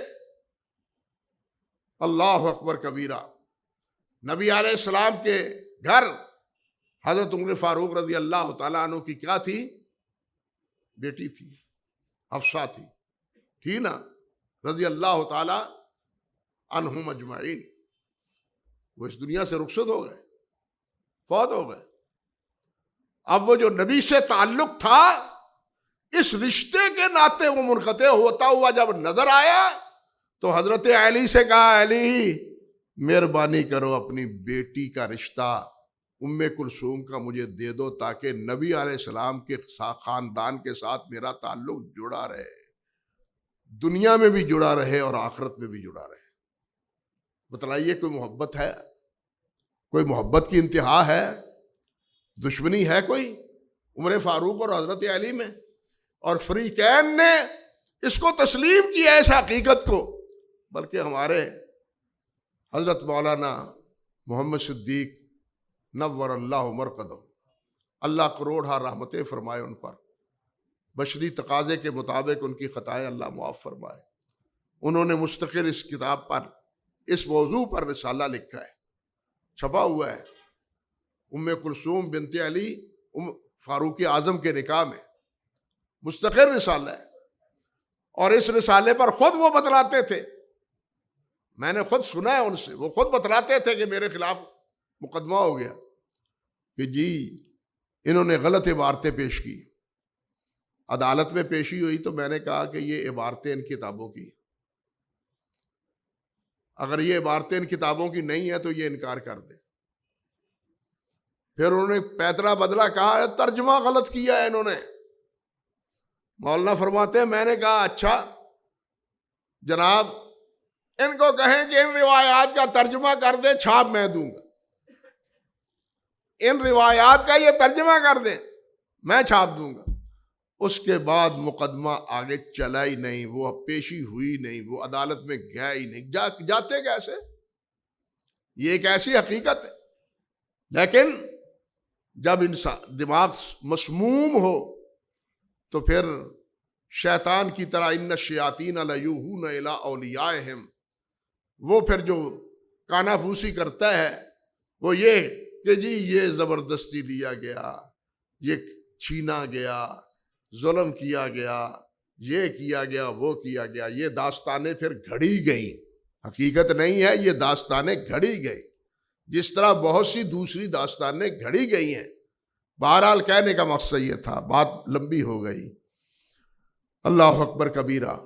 اللہ اکبر کبیرہ. نبی علیہ السلام کے گھر حضرت عمر فاروق رضی اللہ تعالیٰ عنہ کی کیا تھی؟ بیٹی تھی، حفصہ تھی نا، رضی اللہ تعالیٰ عنہم اجمعین. وہ اس دنیا سے رخصت ہو گئے، فوت ہو گئے. اب وہ جو نبی سے تعلق تھا اس رشتے کے ناطے وہ منقطع ہوتا ہوا جب نظر آیا تو حضرت علی سے کہا علی مہربانی کرو اپنی بیٹی کا رشتہ ام کلثوم کا مجھے دے دو تاکہ نبی علیہ السلام کے خاندان کے ساتھ میرا تعلق جڑا رہے، دنیا میں بھی جڑا رہے اور آخرت میں بھی جڑا رہے. بتلائیے کوئی محبت ہے؟ کوئی محبت کی انتہا ہے؟ دشمنی ہے کوئی عمر فاروق اور حضرت علی میں؟ اور فریقین نے اس کو تسلیم کیا اس حقیقت کو. بلکہ ہمارے حضرت مولانا محمد صدیق نور اللہ مرقدہ، اللہ کروڑہ رحمتیں فرمائے ان پر، بشری تقاضے کے مطابق ان کی خطائیں اللہ معاف فرمائے. انہوں نے مستقل اس کتاب پر اس موضوع پر رسالہ لکھا ہے، چھپا ہوا ہے. ام کلثوم بنت علی فاروق اعظم کے نکاح میں مستقل رسالہ ہے. اور اس رسالے پر خود وہ بتلاتے تھے، میں نے خود سنا ہے ان سے، وہ خود بتلاتے تھے کہ میرے خلاف مقدمہ ہو گیا کہ جی انہوں نے غلط عبارتیں پیش کی. عدالت میں پیشی ہوئی تو میں نے کہا کہ یہ عبارتیں ان کتابوں کی، اگر یہ عبارتیں ان کتابوں کی نہیں ہے تو یہ انکار کر دیں. پھر انہوں نے پیترا بدلا کہا ترجمہ غلط کیا ہے انہوں نے. مولانا فرماتے ہیں میں نے کہا اچھا جناب ان کو کہیں کہ ان روایات کا ترجمہ کر دیں، چھاپ میں دوں گا. ان روایات کا یہ ترجمہ کر دیں، میں چھاپ دوں گا. اس کے بعد مقدمہ آگے چلا ہی نہیں، وہ پیشی ہوئی نہیں، وہ عدالت میں گیا ہی نہیں. جاتے کیسے؟ یہ ایک ایسی حقیقت ہے. لیکن جب انسان دماغ مسموم ہو تو پھر شیطان کی طرح ان الشیاطین لیوحون الی اولیاءہم، وہ پھر جو کانا پھوسی کرتا ہے وہ یہ کہ جی یہ زبردستی لیا گیا، یہ چھینا گیا، ظلم کیا گیا، یہ کیا گیا، وہ کیا گیا. یہ داستانیں پھر گھڑی گئیں، حقیقت نہیں ہے، یہ داستانیں گھڑی گئی، جس طرح بہت سی دوسری داستانیں گھڑی گئی ہیں. بہرحال کہنے کا مقصد یہ تھا، بات لمبی ہو گئی. اللہ اکبر کبیرہ،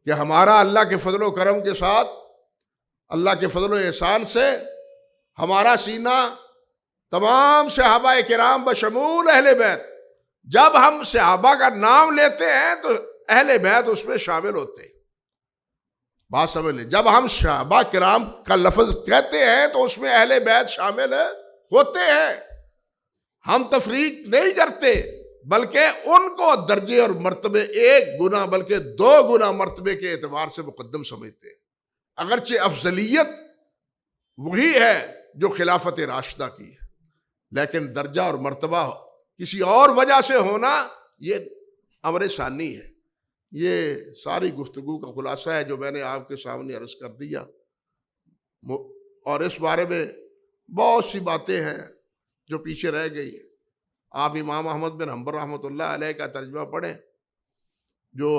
کہ ہمارا اللہ کے فضل و کرم کے ساتھ، اللہ کے فضل و احسان سے ہمارا سینہ تمام صحابہ کرام بشمول اہل بیت، جب ہم صحابہ کا نام لیتے ہیں تو اہل بیت اس میں شامل ہوتے ہیں. بات سمجھ لیں، جب ہم صحابہ کرام کا لفظ کہتے ہیں تو اس میں اہل بیت شامل ہوتے ہیں. ہم تفریق نہیں کرتے، بلکہ ان کو درجے اور مرتبے ایک گنا بلکہ 2 گنا مرتبے کے اعتبار سے مقدم سمجھتے ہیں. اگرچہ افضلیت وہی ہے جو خلافت راشدہ کی ہے، لیکن درجہ اور مرتبہ کسی اور وجہ سے ہونا یہ امر ثانی ہے. یہ ساری گفتگو کا خلاصہ ہے جو میں نے آپ کے سامنے عرض کر دیا، اور اس بارے میں بہت سی باتیں ہیں جو پیچھے رہ گئی ہیں. آپ امام احمد بن حنبل رحمۃ اللہ علیہ کا ترجمہ پڑھیں جو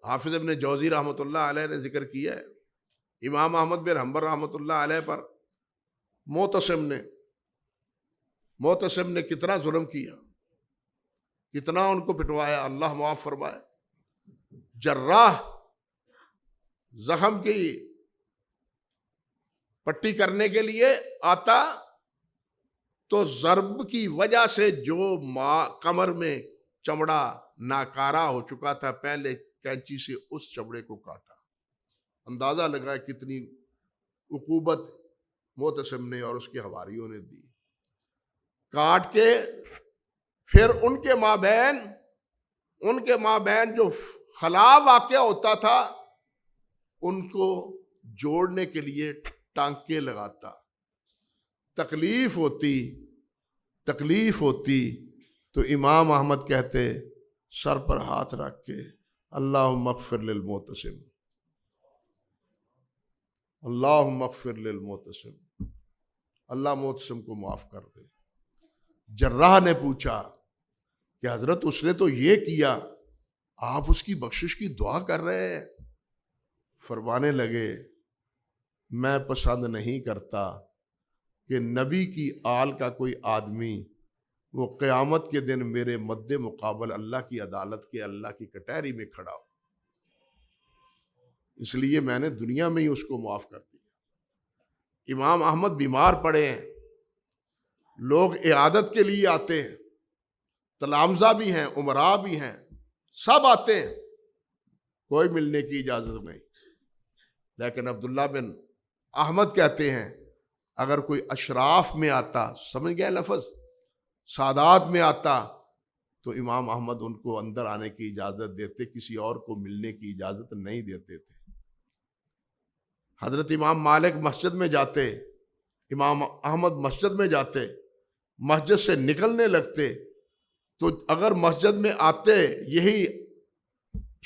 حافظ ابن جوزی رحمۃ اللہ علیہ نے ذکر کیا ہے. امام احمد بن حنبل رحمۃ اللہ علیہ پر معتصم نے کتنا ظلم کیا، کتنا ان کو پٹوایا، اللہ معاف فرمائے. جراح زخم کی پٹی کرنے کے لیے آتا تو ضرب کی وجہ سے جو کمر میں چمڑا ناکارہ ہو چکا تھا، پہلے کینچی سے اس چمڑے کو کاٹا. اندازہ لگا کتنی عقوبت معتصم نے اور اس کے حواریوں نے دی. کاٹ کے پھر ان کے مابین جو خلا واقع ہوتا تھا ان کو جوڑنے کے لیے ٹانکے لگاتا. تکلیف ہوتی تو امام احمد کہتے سر پر ہاتھ رکھ کے اللہم اغفر للمعتصم، اللہم اغفر للمعتصم، اللہ معتصم کو معاف کر دے. جراح نے پوچھا کہ حضرت اس نے تو یہ کیا، آپ اس کی بخشش کی دعا کر رہے ہیں؟ فرمانے لگے میں پسند نہیں کرتا کہ نبی کی آل کا کوئی آدمی وہ قیامت کے دن میرے مد مقابل اللہ کی عدالت کے اللہ کی کٹہری میں کھڑا ہو، اس لیے میں نے دنیا میں ہی اس کو معاف کر دیا. امام احمد بیمار پڑے ہیں، لوگ عیادت کے لیے آتے ہیں، تلامذہ بھی ہیں، امراء بھی ہیں، سب آتے ہیں، کوئی ملنے کی اجازت نہیں. لیکن عبداللہ بن احمد کہتے ہیں اگر کوئی اشراف میں آتا، سمجھ گئے لفظ، سادات میں آتا تو امام احمد ان کو اندر آنے کی اجازت دیتے، کسی اور کو ملنے کی اجازت نہیں دیتے تھے. حضرت امام مالک مسجد میں جاتے، امام احمد مسجد میں جاتے، مسجد سے نکلنے لگتے تو اگر مسجد میں آتے یہی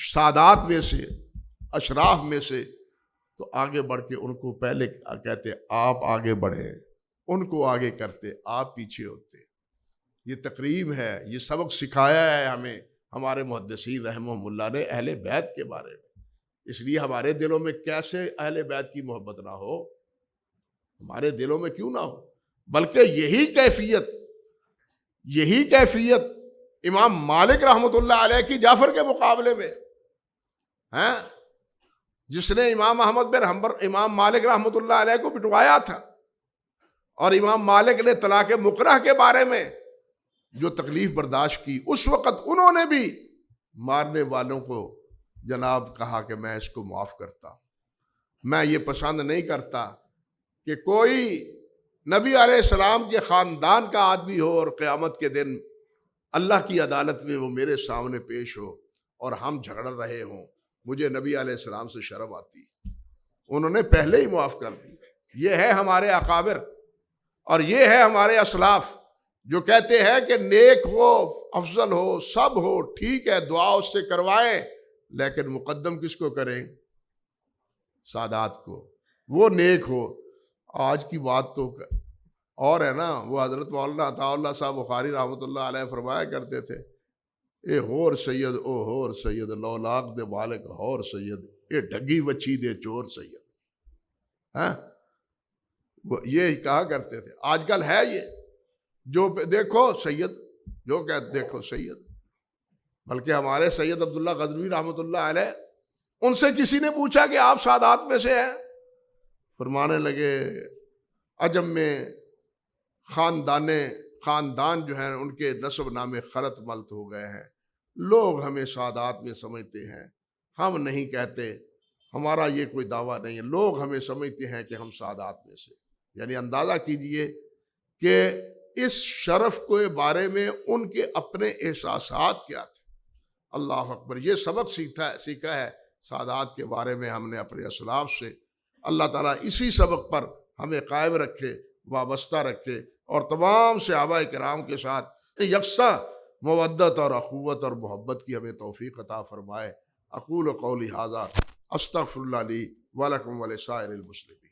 سادات میں سے، اشراف میں سے، تو آگے بڑھ کے ان کو پہلے کہتے آپ آگے بڑھیں، ان کو آگے کرتے، آپ پیچھے ہوتے. یہ تقریب ہے، یہ سبق سکھایا ہے ہمیں ہمارے محدثین رحمہم اللہ نے اہل بیت کے بارے میں. اس لیے ہمارے دلوں میں کیسے اہل بیت کی محبت نہ ہو، ہمارے دلوں میں کیوں نہ ہو، بلکہ یہی کیفیت امام مالک رحمۃ اللہ علیہ کی جعفر کے مقابلے میں ہیں، جس نے امام احمد بن حنبل امام مالک رحمۃ اللہ علیہ کو پٹوایا تھا، اور امام مالک نے طلاق مکرہ کے بارے میں جو تکلیف برداشت کی، اس وقت انہوں نے بھی مارنے والوں کو جناب کہا کہ میں اس کو معاف کرتا. میں یہ پسند نہیں کرتا کہ کوئی نبی علیہ السلام کے خاندان کا آدمی ہو اور قیامت کے دن اللہ کی عدالت میں وہ میرے سامنے پیش ہو اور ہم جھگڑ رہے ہوں. مجھے نبی علیہ السلام سے شرم آتی. انہوں نے پہلے ہی معاف کر دی. یہ ہے ہمارے اکابر اور یہ ہے ہمارے اسلاف جو کہتے ہیں کہ نیک ہو، افضل ہو، سب ہو، ٹھیک ہے، دعا اس سے کروائیں، لیکن مقدم کس کو کریں؟ سادات کو، وہ نیک ہو. آج کی بات تو اور ہے نا. وہ حضرت مولانا عطا اللہ صاحب بخاری رحمۃ اللہ علیہ فرمایا کرتے تھے اے ہور سید او ہور سید لو لاکھ دے بالک ہور سید اے ڈھگی وچھی دے چور سید. ہاں یہ کہا کرتے تھے. آج کل ہے یہ جو دیکھو سید، جو کہتے دیکھو سید. بلکہ ہمارے سید عبداللہ غزنوی رحمۃ اللہ علیہ، ان سے کسی نے پوچھا کہ آپ سادات میں سے ہیں؟ فرمانے لگے عجم میں خاندان جو ہیں ان کے نسب نامے خلط ملت ہو گئے ہیں، لوگ ہمیں سادات میں سمجھتے ہیں، ہم نہیں کہتے، ہمارا یہ کوئی دعویٰ نہیں ہے، لوگ ہمیں سمجھتے ہیں کہ ہم سادات میں سے. یعنی اندازہ کیجئے کہ اس شرف کے بارے میں ان کے اپنے احساسات کیا تھے. اللہ اکبر. یہ سبق سیکھا ہے سادات کے بارے میں ہم نے اپنے اسلاف سے. اللہ تعالیٰ اسی سبق پر ہمیں قائم رکھے، وابستہ رکھے، اور تمام صحابہ کرام کے ساتھ یکساں مودت اور اخوت اور محبت کی ہمیں توفیق عطا فرمائے. اقول قولی ھذا استغفر اللہ لی ولکم ولسائر المسلمین.